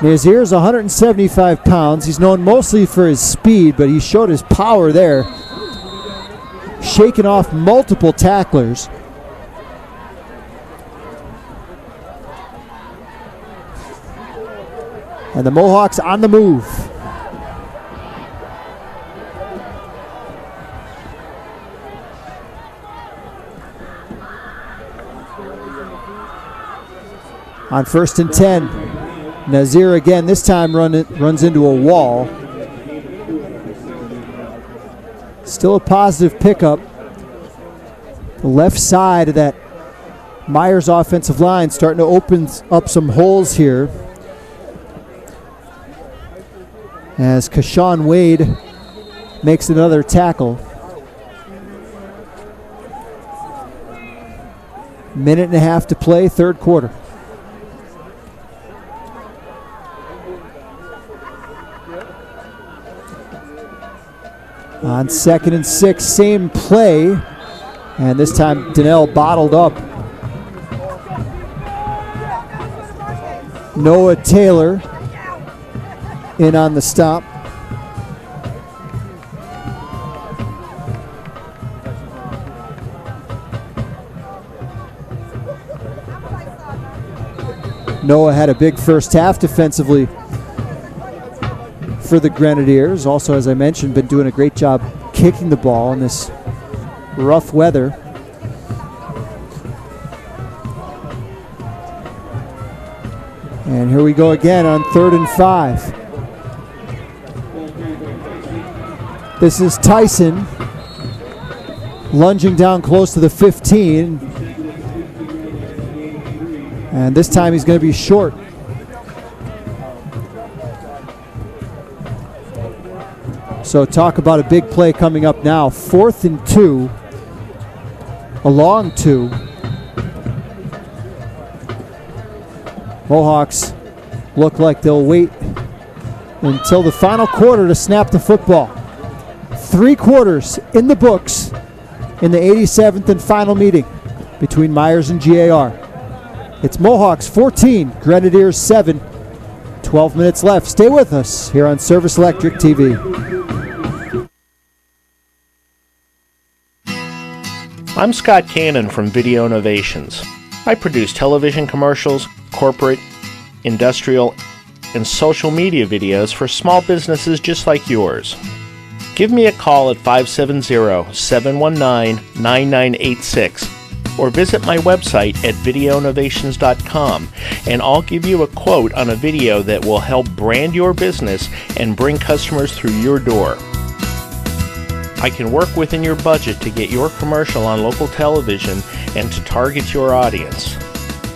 Speaker 4: Nazir's 175 pounds. He's known mostly for his speed, but he showed his power there, shaking off multiple tacklers. And the Mohawks on the move. On 1st and 10, Nazir again, this time runs into a wall. Still a positive pickup. The left side of that Meyers offensive line starting to open up some holes here, as Kashawn Wade makes another tackle. Minute and a half to play, third quarter. On 2nd and 6, same play, and this time Donnell bottled up. Noah Taylor in on the stop. Noah had a big first half defensively for the Grenadiers. Also, as I mentioned, been doing a great job kicking the ball in this rough weather. And here we go again on 3rd and 5. This is Tyson lunging down close to the 15. And this time he's going to be short. So talk about a big play coming up now. 4th and 2. A long 2. Mohawks look like they'll wait until the final quarter to snap the football. 3 quarters in the books in the 87th and final meeting between Meyers and GAR. It's Mohawks 14, Grenadiers 7. 12 minutes left. Stay with us here on Service Electric TV.
Speaker 7: I'm Scott Cannon from Video Innovations. I produce television commercials, corporate, industrial, and social media videos for small businesses just like yours. Give me a call at 570-719-9986 or visit my website at videoinnovations.com, and I'll give you a quote on a video that will help brand your business and bring customers through your door. I can work within your budget to get your commercial on local television and to target your audience.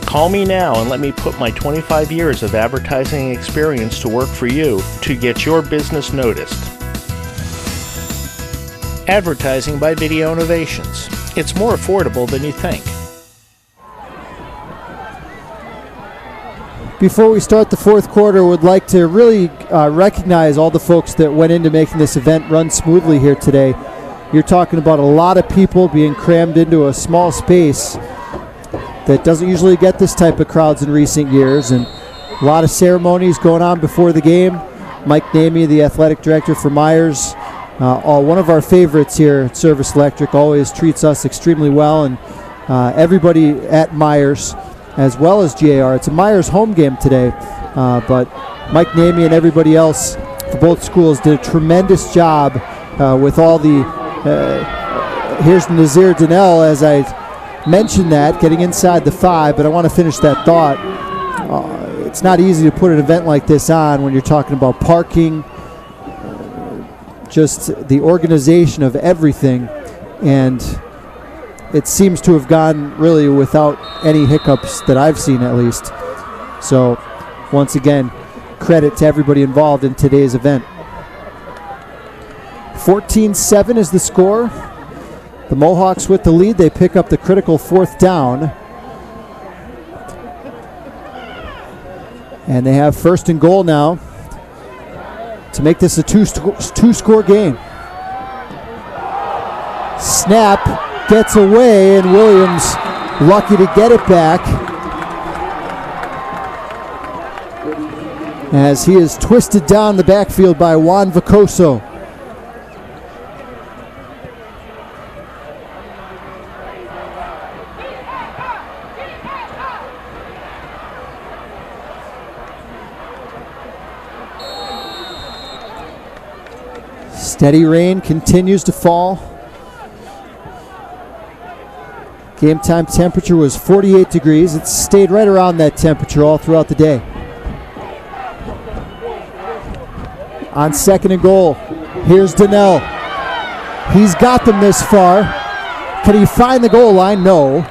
Speaker 7: Call me now and let me put my 25 years of advertising experience to work for you to get your business noticed. Advertising by Video Innovations. It's more affordable than you think.
Speaker 4: Before we start the 4th quarter, would like to really recognize all the folks that went into making this event run smoothly here today. You're talking about a lot of people being crammed into a small space that doesn't usually get this type of crowds in recent years, and a lot of ceremonies going on before the game. Mike Namey, the athletic director for Meyers, one of our favorites here at Service Electric, always treats us extremely well, and everybody at Meyers as well as GAR. It's a Meyers home game today, but Mike Namey and everybody else for both schools did a tremendous job with all the here's Nazir Donnell, as I mentioned, that getting inside the 5, but I want to finish that thought. It's not easy to put an event like this on when you're talking about parking, just the organization of everything, and it seems to have gone really without any hiccups that I've seen, at least. So once again, credit to everybody involved in today's event. 14-7 is the score. The Mohawks with the lead. They pick up the critical 4th down. And they have 1st and goal now to make this a two-score game. Snap gets away, and Williams lucky to get it back as he is twisted down the backfield by Juan Vicoso. Steady rain continues to fall. Game time temperature was 48 degrees. It's stayed right around that temperature all throughout the day. On 2nd and goal, here's Donnell. He's got them this far. Can he find the goal line? No.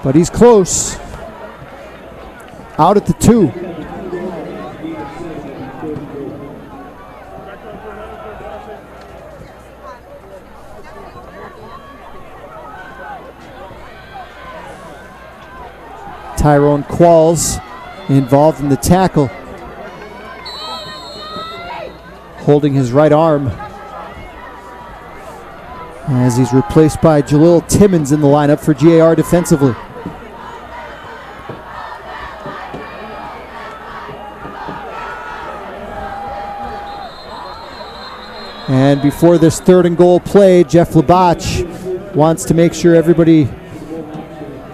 Speaker 4: But he's close. Out at the 2. Tyrone Qualls involved in the tackle, holding his right arm as he's replaced by Jalil Timmons in the lineup for GAR defensively. And before this 3rd and goal play, Jeff Labach wants to make sure everybody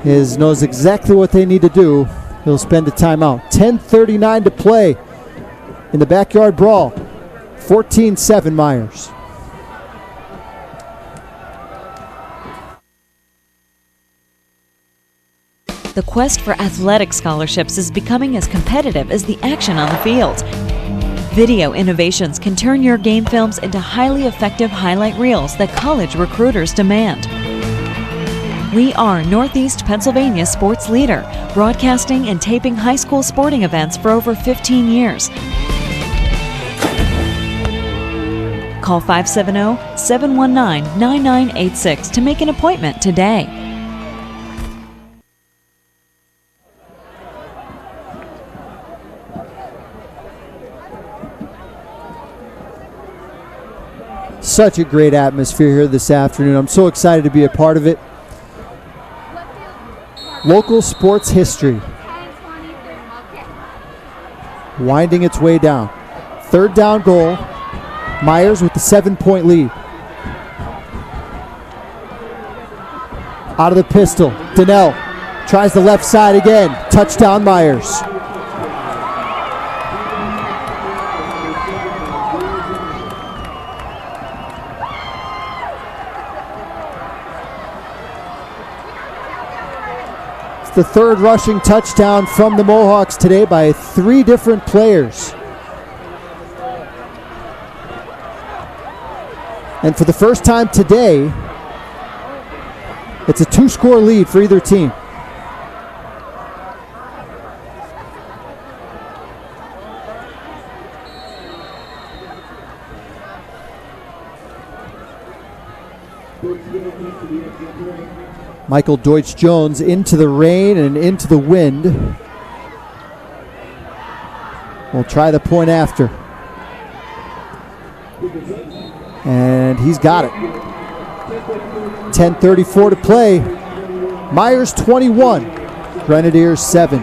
Speaker 4: knows exactly what they need to do He'll spend a timeout. 10:39 to play in the Backyard Brawl. 14-7 Meyers.
Speaker 16: The quest for athletic scholarships is becoming as competitive as the action on the field. Video Innovations can turn your game films into highly effective highlight reels that college recruiters demand. We are Northeast Pennsylvania's sports leader, broadcasting and taping high school sporting events for over 15 years. Call 570-719-9986 to make an appointment today.
Speaker 4: Such a great atmosphere here this afternoon. I'm so excited to be a part of it. Local sports history winding its way down. Third down goal. Meyers with the 7-point lead. Out of the pistol. Donnell tries the left side again. Touchdown Meyers. The third rushing touchdown from the Mohawks today by 3 different players. And for the first time today, it's a 2-score lead for either team. Michael Deutsch-Jones into the rain and into the wind. We'll try the point after. And he's got it. 10:34 to play. Meyers 21, Grenadiers 7.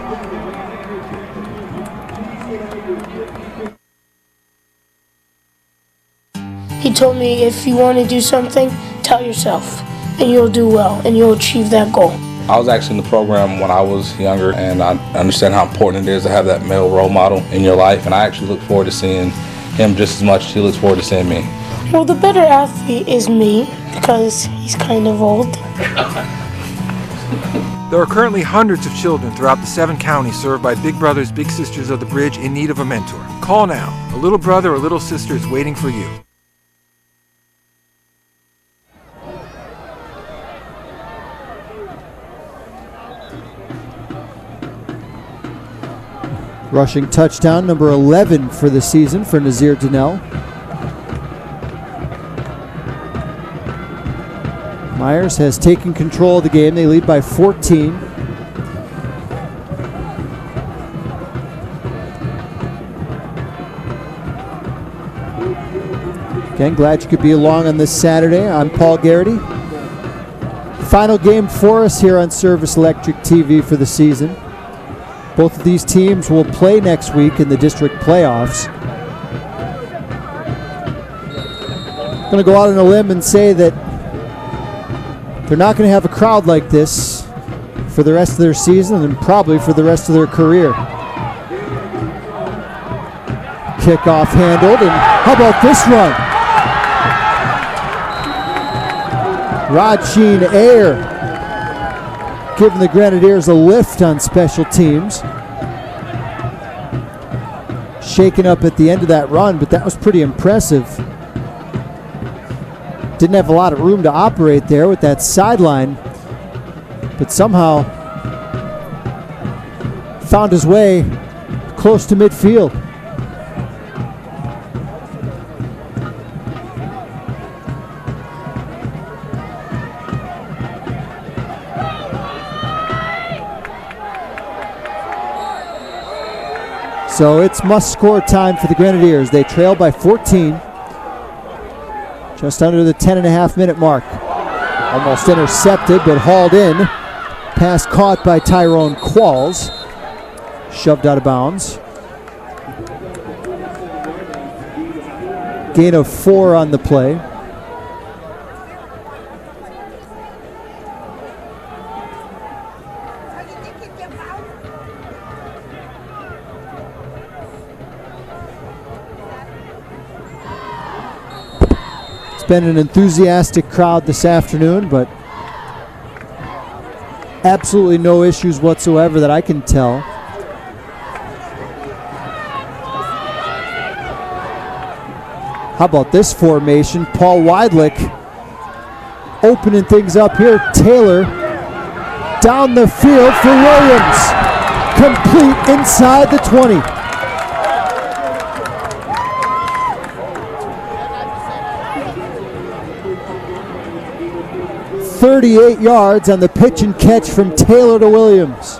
Speaker 17: He told me if you want to do something, tell yourself, and you'll do well, and you'll achieve that goal.
Speaker 18: I was actually in the program when I was younger, and I understand how important it is to have that male role model in your life, and I actually look forward to seeing him just as much as he looks forward to seeing me.
Speaker 17: Well, the better athlete is me, because he's kind of old.
Speaker 14: There are currently hundreds of children throughout the 7 counties served by Big Brothers Big Sisters of the Bridge in need of a mentor. Call now. A little brother or little sister is waiting for you.
Speaker 4: Rushing touchdown, number 11 for the season for Nazir Donnell. Meyers has taken control of the game. They lead by 14. Again, glad you could be along on this Saturday. I'm Paul Garrity. Final game for us here on Service Electric TV for the season. Both of these teams will play next week in the district playoffs. I'm going to go out on a limb and say that they're not going to have a crowd like this for the rest of their season and probably for the rest of their career. Kickoff handled, and how about this run? Rajeen Ayer giving the Grenadiers a lift on special teams. Shaken up at the end of that run, but that was pretty impressive. Didn't have a lot of room to operate there with that sideline, but somehow found his way close to midfield. So it's must-score time for the Grenadiers. They trail by 14. Just under the 10.5-minute mark. Almost intercepted, but hauled in. Pass caught by Tyrone Qualls. Shoved out of bounds. Gain of 4 on the play. been an enthusiastic crowd this afternoon, but absolutely no issues whatsoever that I can tell. How about this formation? Paul Weidlich opening things up here. Taylor down the field for Williams. Complete inside the 20. .38 yards on the pitch and catch from Taylor to Williams.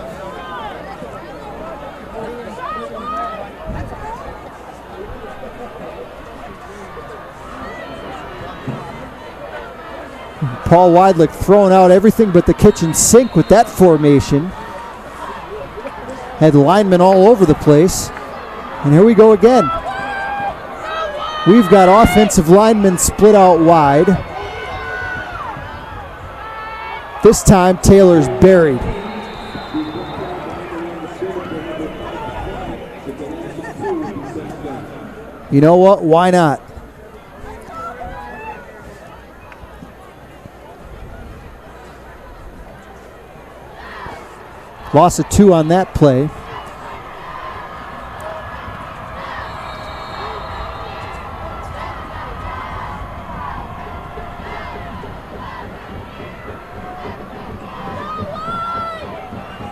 Speaker 4: Paul Weidlich throwing out everything but the kitchen sink with that formation. Had linemen all over the place. And here we go again. We've got offensive linemen split out wide. This time Taylor's buried. You know what? Why not? Loss of 2 on that play.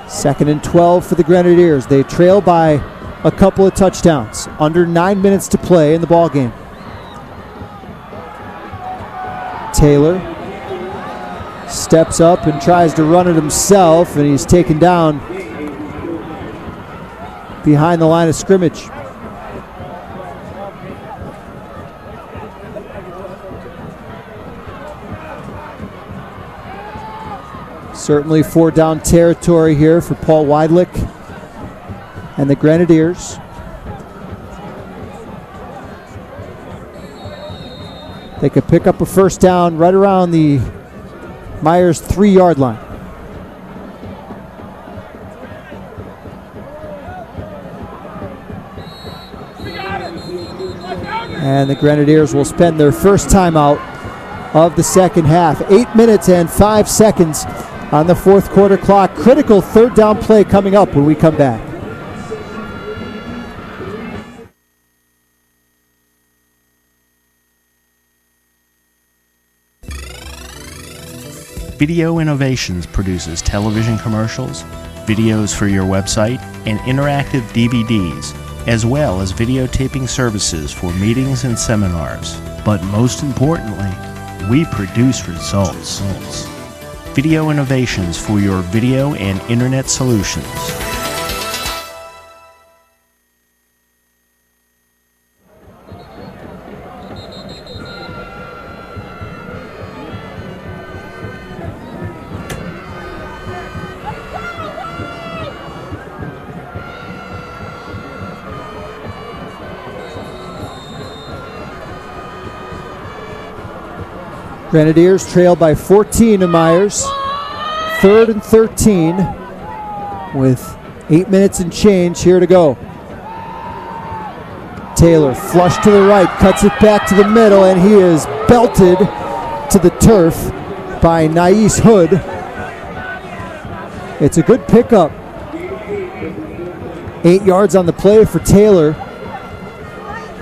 Speaker 4: Second and 12 for the Grenadiers. They trail by a couple of touchdowns. Under 9 minutes to play in the ball game. Taylor steps up and tries to run it himself, and he's taken down behind the line of scrimmage. Certainly 4 down territory here for Paul Weidlich and the Grenadiers. They could pick up a first down right around the Meyers 3-yard line. And the Grenadiers will spend their first timeout of the second half. 8 minutes and 5 seconds on the fourth quarter clock. Critical third down play coming up when we come back.
Speaker 7: Video Innovations produces television commercials, videos for your website, and interactive DVDs, as well as videotaping services for meetings and seminars. But most importantly, we produce results. Video Innovations for your video and internet solutions.
Speaker 4: Grenadiers trail by 14 to Meyers. 3rd and 13 with 8 minutes and change here to go. Taylor flush to the right, cuts it back to the middle, and he is belted to the turf by Nais Hood. It's a good pickup. 8 yards on the play for Taylor,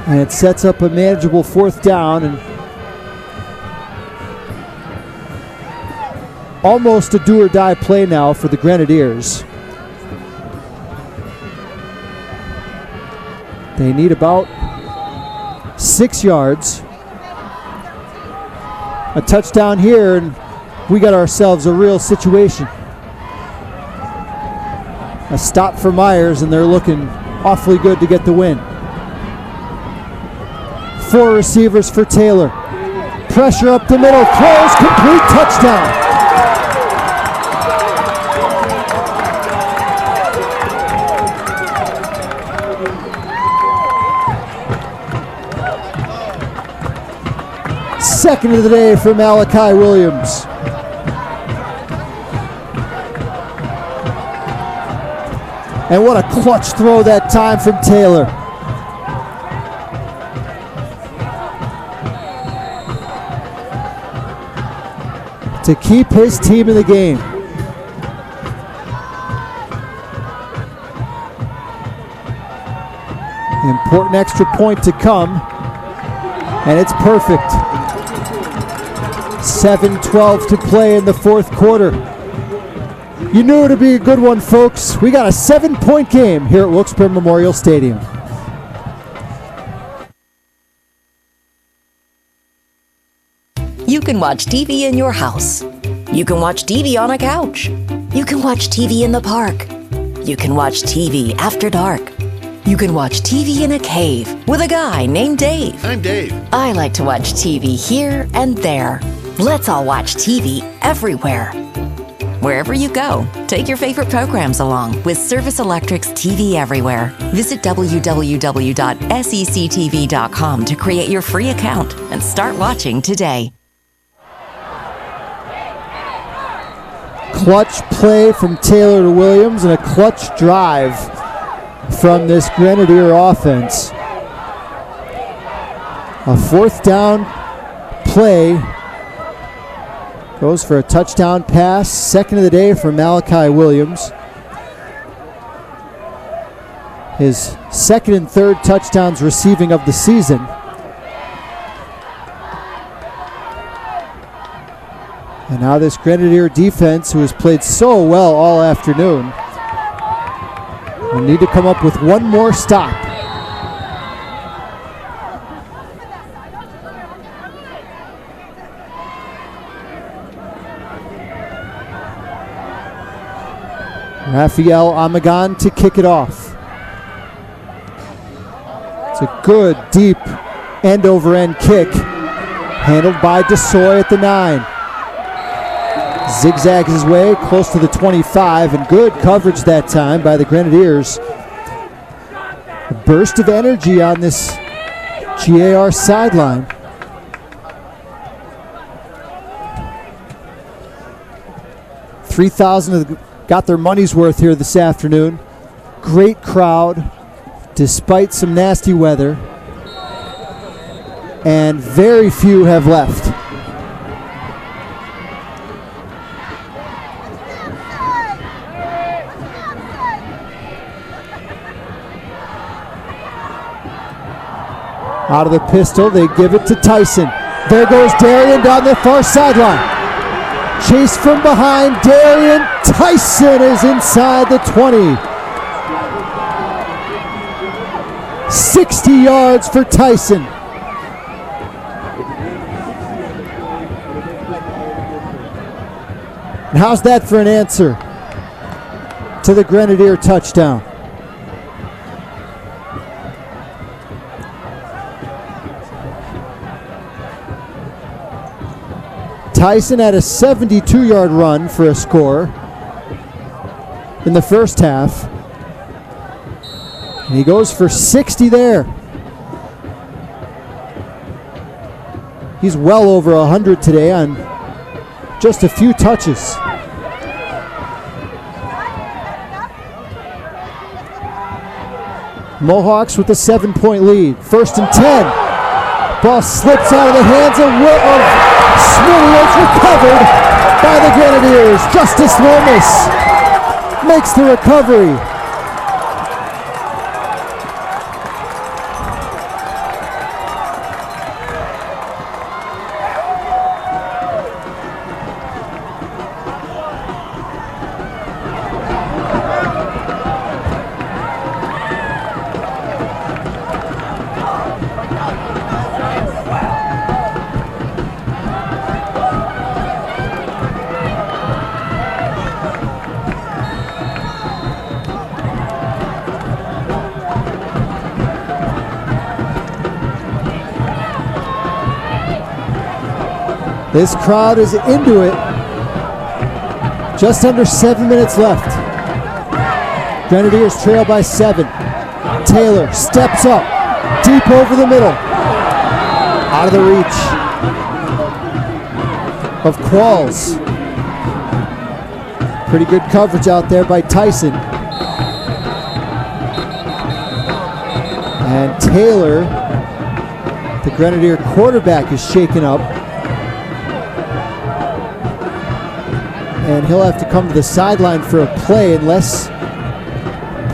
Speaker 4: and it sets up a manageable fourth down, and almost a do-or-die play now for the Grenadiers. They need about 6 yards. A touchdown here, and we got ourselves a real situation. A stop for Meyers, and they're looking awfully good to get the win. 4 receivers for Taylor. Pressure up the middle, throws, complete, touchdown. Second of the day for Malachi Williams. And what a clutch throw that time from to keep his team in the game. Important extra point to come, and it's perfect. 7:12 to play in the fourth quarter. You knew it would be a good one, folks. We got a 7-point game here at Wilkes-Barre Memorial Stadium.
Speaker 19: You can watch TV in your house. You can watch TV on a couch. You can watch TV in the park. You can watch TV after dark. You can watch TV in a cave with a guy named Dave.
Speaker 20: I'm Dave.
Speaker 19: I like to watch TV here and there. Let's all watch TV everywhere. Wherever you go, take your favorite programs along with Service Electric's TV Everywhere. Visit www.sectv.com to create your free account and start watching today.
Speaker 4: Clutch play from Taylor to Williams and a clutch drive from this Grenadier offense. A fourth down play. Goes for a touchdown pass. Second of the day for Malachi Williams. His second and third touchdowns receiving of the season. And now this Grenadier defense, who has played so well all afternoon, will need to come up with one more stop. Raphael Amagan to kick it off. It's a good, deep, end-over-end kick, handled by DeSoy at the 9. Zigzags his way close to the 25, and good coverage that time by the Grenadiers. A burst of energy on this GAR sideline. $3,000 got their money's worth here this afternoon. Great crowd, despite some nasty weather. And very few have left. Out of the pistol, they give it to Tyson. There goes Darian down the far sideline. Chase from behind, Darian. Tyson is inside the 20. 60 yards for Tyson. And how's that for an answer to the Grenadier touchdown? Tyson had a 72-yard run for a score in the first half. And he goes for 60 there. He's well over 100 today on just a few touches. Mohawks with a 7-point lead. 1st and 10. Ball slips out of the hands of Smitty. It's recovered by the Grenadiers. Justice Lomas makes the recovery. This crowd is into it. Just under 7 minutes left. Grenadiers trail by 7. Taylor steps up, deep over the middle. Out of the reach of Qualls. Pretty good coverage out there by Tyson. And Taylor, the Grenadier quarterback, is shaken up. and he'll have to come to the sideline for a play unless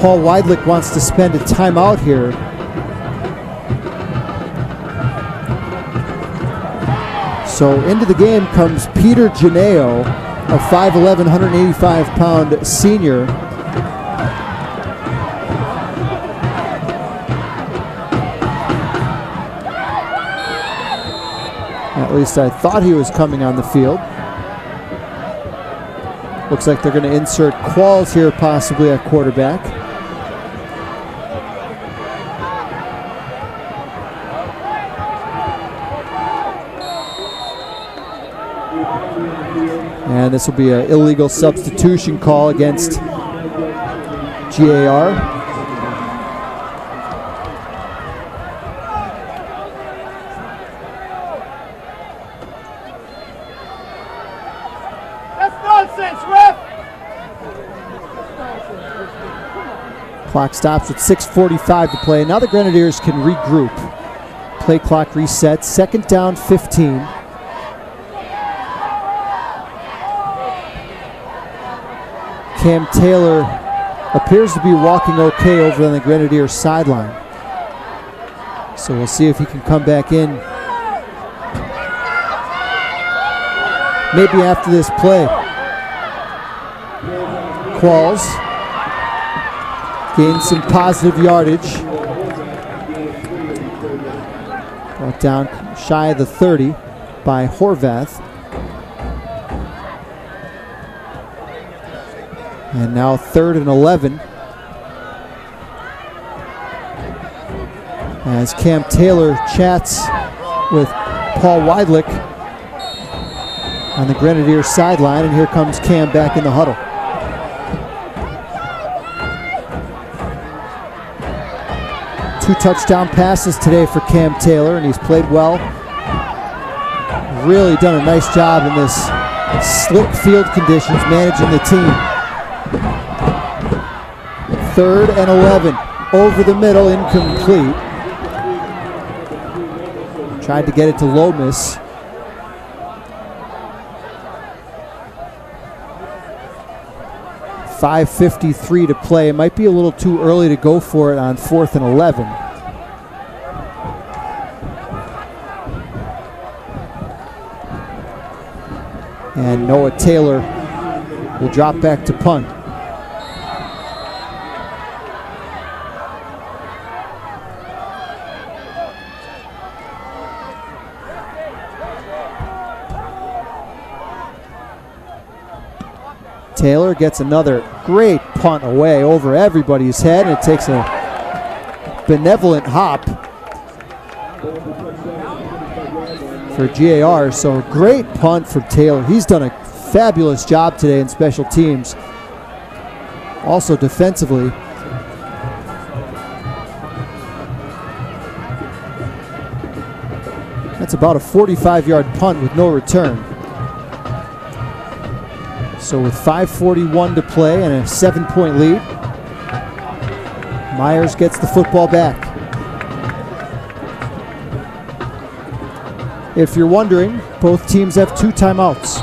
Speaker 4: Paul Weidlich wants to spend a timeout here. So into the game comes Peter Janeo, a 5'11", 185-pound senior. At least I thought he was coming on the field. Looks like they're going to insert Qualls here possibly at quarterback. And this will be an illegal substitution call against GAR. Clock stops with 6:45 to play. Now the Grenadiers can regroup. Play clock resets. Second down, 15. Cam Taylor appears to be walking okay over on the Grenadiers sideline. So we'll see if he can come back in. Maybe after this play. Qualls gained some positive yardage. Brought down shy of the 30 by Horvath. And now 3rd and 11. As Cam Taylor chats with Paul Weidlich on the Grenadiers sideline, and here comes Cam back in the huddle. Two touchdown passes today for Cam Taylor, and he's played well. Really done a nice job in this slick field conditions, managing the team. 3rd and 11, over the middle, incomplete. Tried to get it to Lomas. .553 to play. It might be a little too early to go for it on 4th and 11. And Noah Taylor will drop back to punt. Taylor gets another great punt away over everybody's head, and it takes a benevolent hop for GAR. So a great punt from Taylor. He's done a fabulous job today in special teams. Also defensively. That's about a 45-yard punt with no return. So with 5:41 to play and a 7-point lead, Meyers gets the football back. If you're wondering, both teams have 2 timeouts.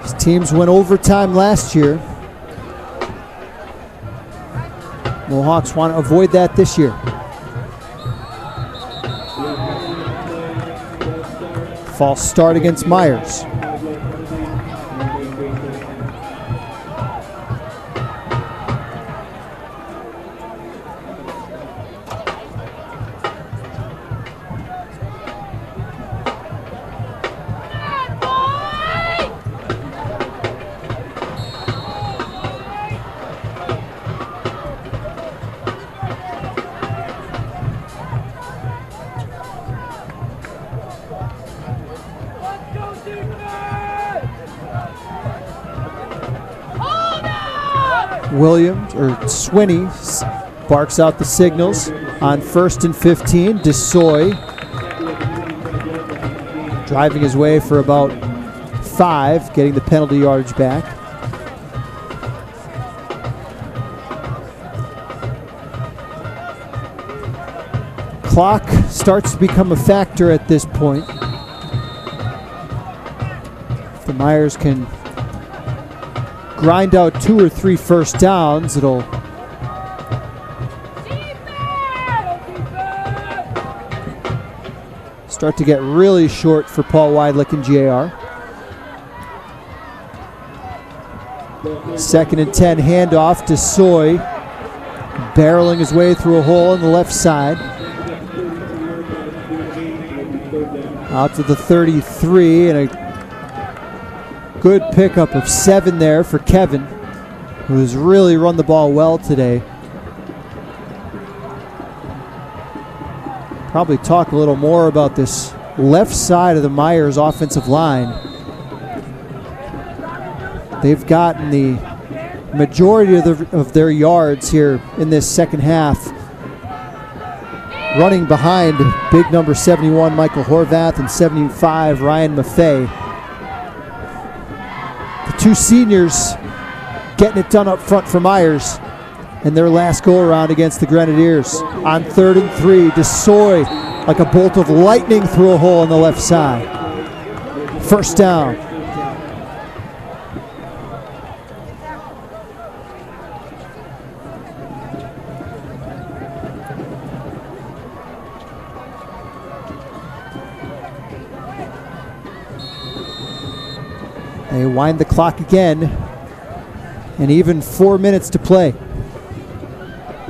Speaker 4: These teams went overtime last year. Mohawks want to avoid that this year. False start against Meyers. Williams, or Swinney, barks out the signals on 1st and 15. DeSoy driving his way for about 5, getting the penalty yardage back. clock starts to become a factor at this point. If the Meyers can grind out 2 or 3 first downs, it'll start to get really short for Paul Weidlich and GAR. 2nd and 10, handoff to Soy, barreling his way through a hole on the left side. Out to the 33, and a good pickup of 7 there for Kevin, who has really run the ball well today. Probably talk a little more about this left side of the Meyers offensive line. They've gotten the majority of their yards here in this second half, running behind big number 71 Michael Horvath and 75 Ryan Maffei. The 2 seniors getting it done up front for Meyers in their last go-around against the Grenadiers. On 3rd and 3, DeSoy like a bolt of lightning through a hole on the left side. First down. They wind the clock again, and even 4 minutes to play.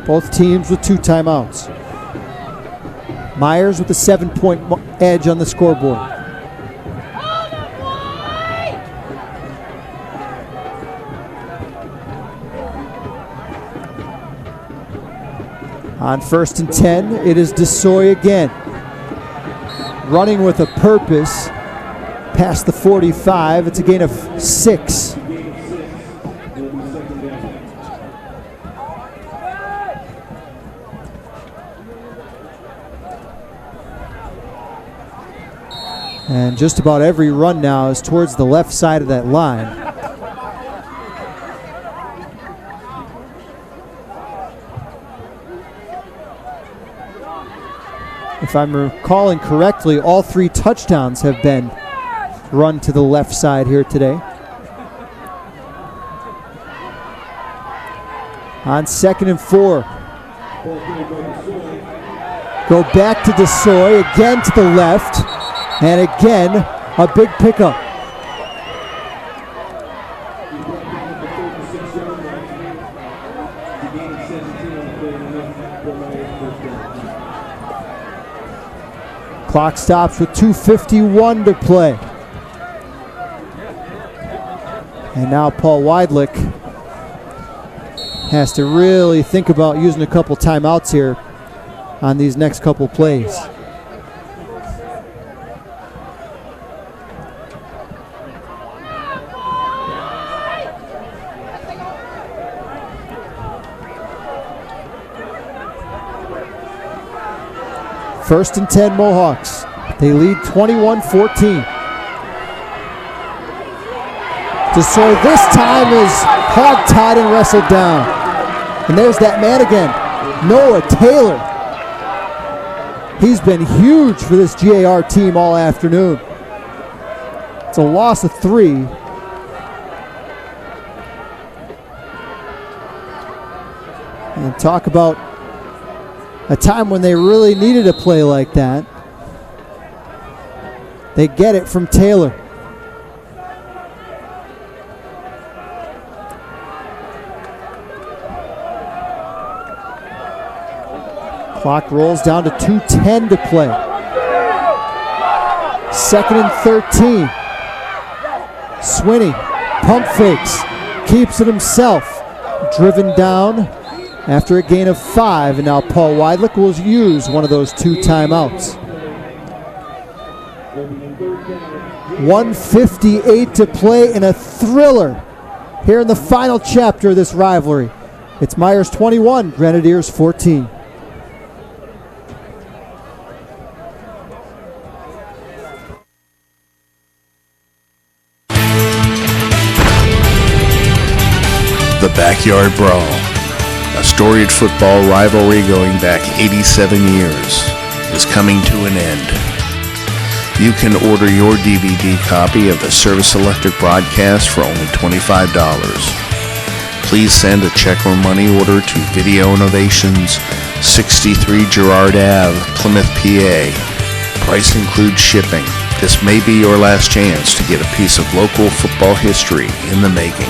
Speaker 4: Both teams with 2 timeouts. Meyers with a 7-point edge on the scoreboard. On 1st and 10, it is DeSoy again. Running with a purpose. Past the 45, it's a gain of 6. And just about every run now is towards the left side of that line. If I'm recalling correctly, all 3 touchdowns have been run to the left side here today. On 2nd and 4. Go back to DeSoy, again to the left, and again a big pickup. Clock stops with 2:51 to play. And now Paul Weidlich has to really think about using a couple timeouts here on these next couple plays. First and 10 Mohawks. They lead 21-14. DeSoy this time is hog-tied and wrestled down. And there's that man again, Noah Taylor. He's been huge for this GAR team all afternoon. It's a loss of 3. And talk about a time when they really needed a play like that. They get it from Taylor. Clock rolls down to 2:10 to play. 2nd and 13. Swinney pump fakes, keeps it himself. Driven down after a gain of 5, and now Paul Weidlich will use one of those 2 timeouts. 1:58 to play in a thriller here in the final chapter of this rivalry. It's Meyers 21, Grenadiers 14.
Speaker 5: The Backyard Brawl, a storied football rivalry going back 87 years. is coming to an end. You can order your DVD copy of the Service Electric broadcast for only $25. Please send a check or money order to Video Innovations, 63 Girard Ave, Plymouth, PA. Price includes shipping. This may be your last chance to get a piece of local football history in the making.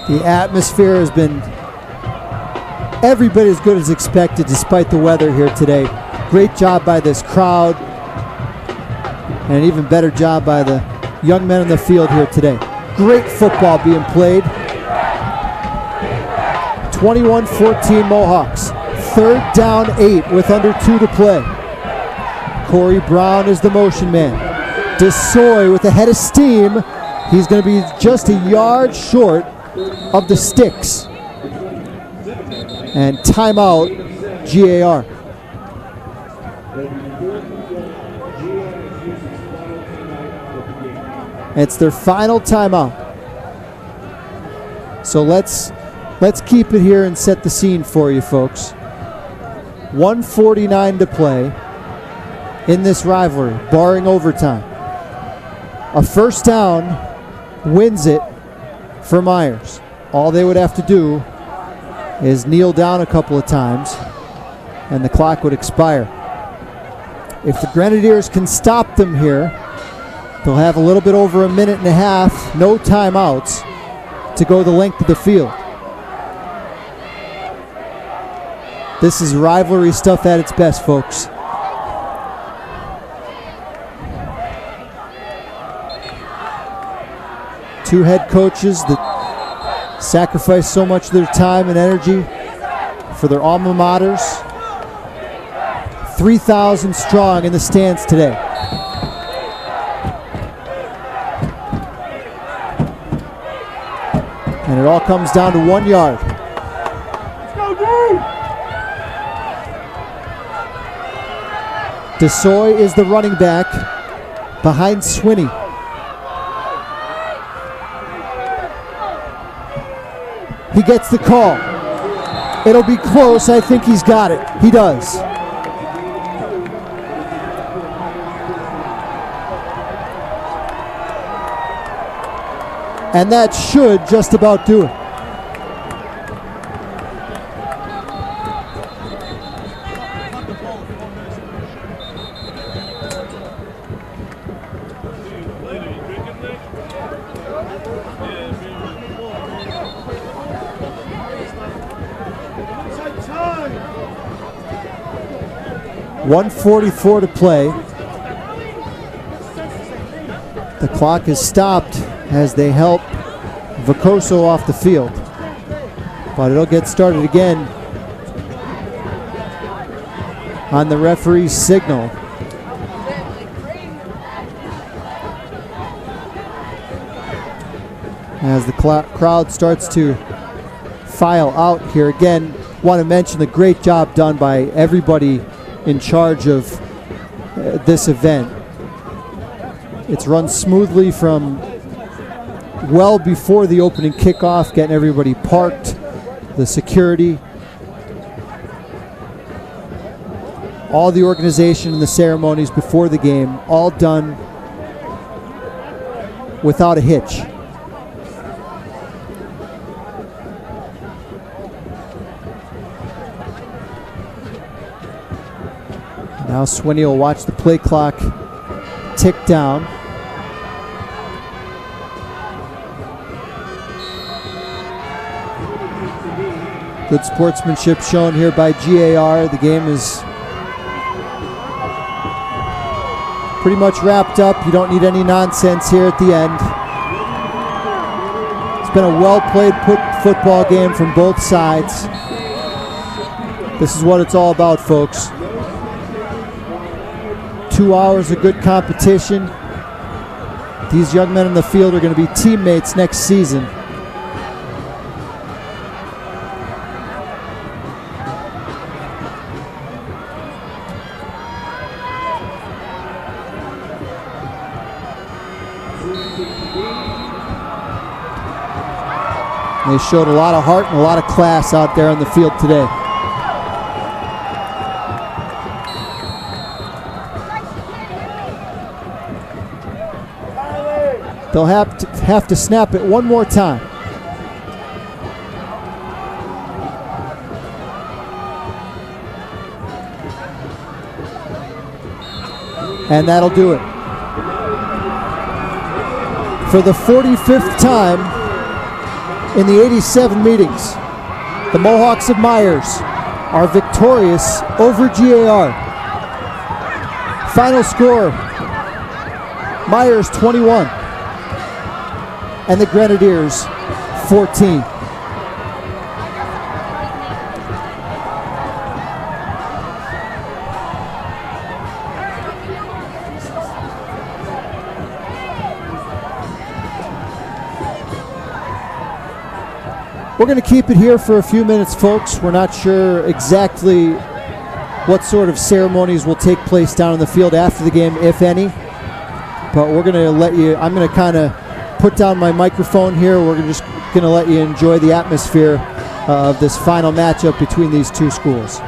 Speaker 4: The atmosphere has been every bit as good as expected despite the weather here today. Great job by this crowd, and an even better job by the young men on the field here today. Great football being played. 21-14 Mohawks. 3rd down 8 with under 2 to play. Corey Brown is the motion man. DeSoy with a head of steam. He's going to be just a yard short of the sticks. And timeout, GAR. It's their final timeout. So let's keep it here and set the scene for you folks. 1:49 to play in this rivalry, barring overtime. A first down wins it for Meyers. All they would have to do is kneel down a couple of times and the clock would expire. If the Grenadiers can stop them here, they'll have a little bit over a minute and a half, no timeouts, to go the length of the field. This is rivalry stuff at its best, folks. Two head coaches that sacrifice so much of their time and energy for their alma maters. 3,000 strong in the stands today. And it all comes down to 1 yard. DeSoy is the running back behind Swinney. He gets the call. It'll be close. I think he's got it. He does. And that should just about do it. .144 to play. The clock is stopped as they help Vicoso off the field. But it'll get started again on the referee's signal. As the crowd starts to file out here again, want to mention the great job done by everybody in charge of this event. It's run smoothly from well before the opening kickoff, getting everybody parked, the security, all the organization and the ceremonies before the game, all done without a hitch. Now Swinney will watch the play clock tick down. Good sportsmanship shown here by GAR. The game is pretty much wrapped up. You don't need any nonsense here at the end. It's been a well-played football game from both sides. This is what it's all about, folks. 2 hours of good competition. These young men in the field are going to be teammates next season. They showed a lot of heart and a lot of class out there on the field today. They'll have to snap it one more time. And that'll do it. For the 45th time in the 87 meetings, the Mohawks of Meyers are victorious over GAR. Final score, Meyers 21 and the Grenadiers 14. We're going to keep it here for a few minutes, folks. We're not sure exactly what sort of ceremonies will take place down in the field after the game, if any. But we're going to let you, I'm going to kind of put down my microphone here. We're just going to let you enjoy the atmosphere of this final matchup between these two schools.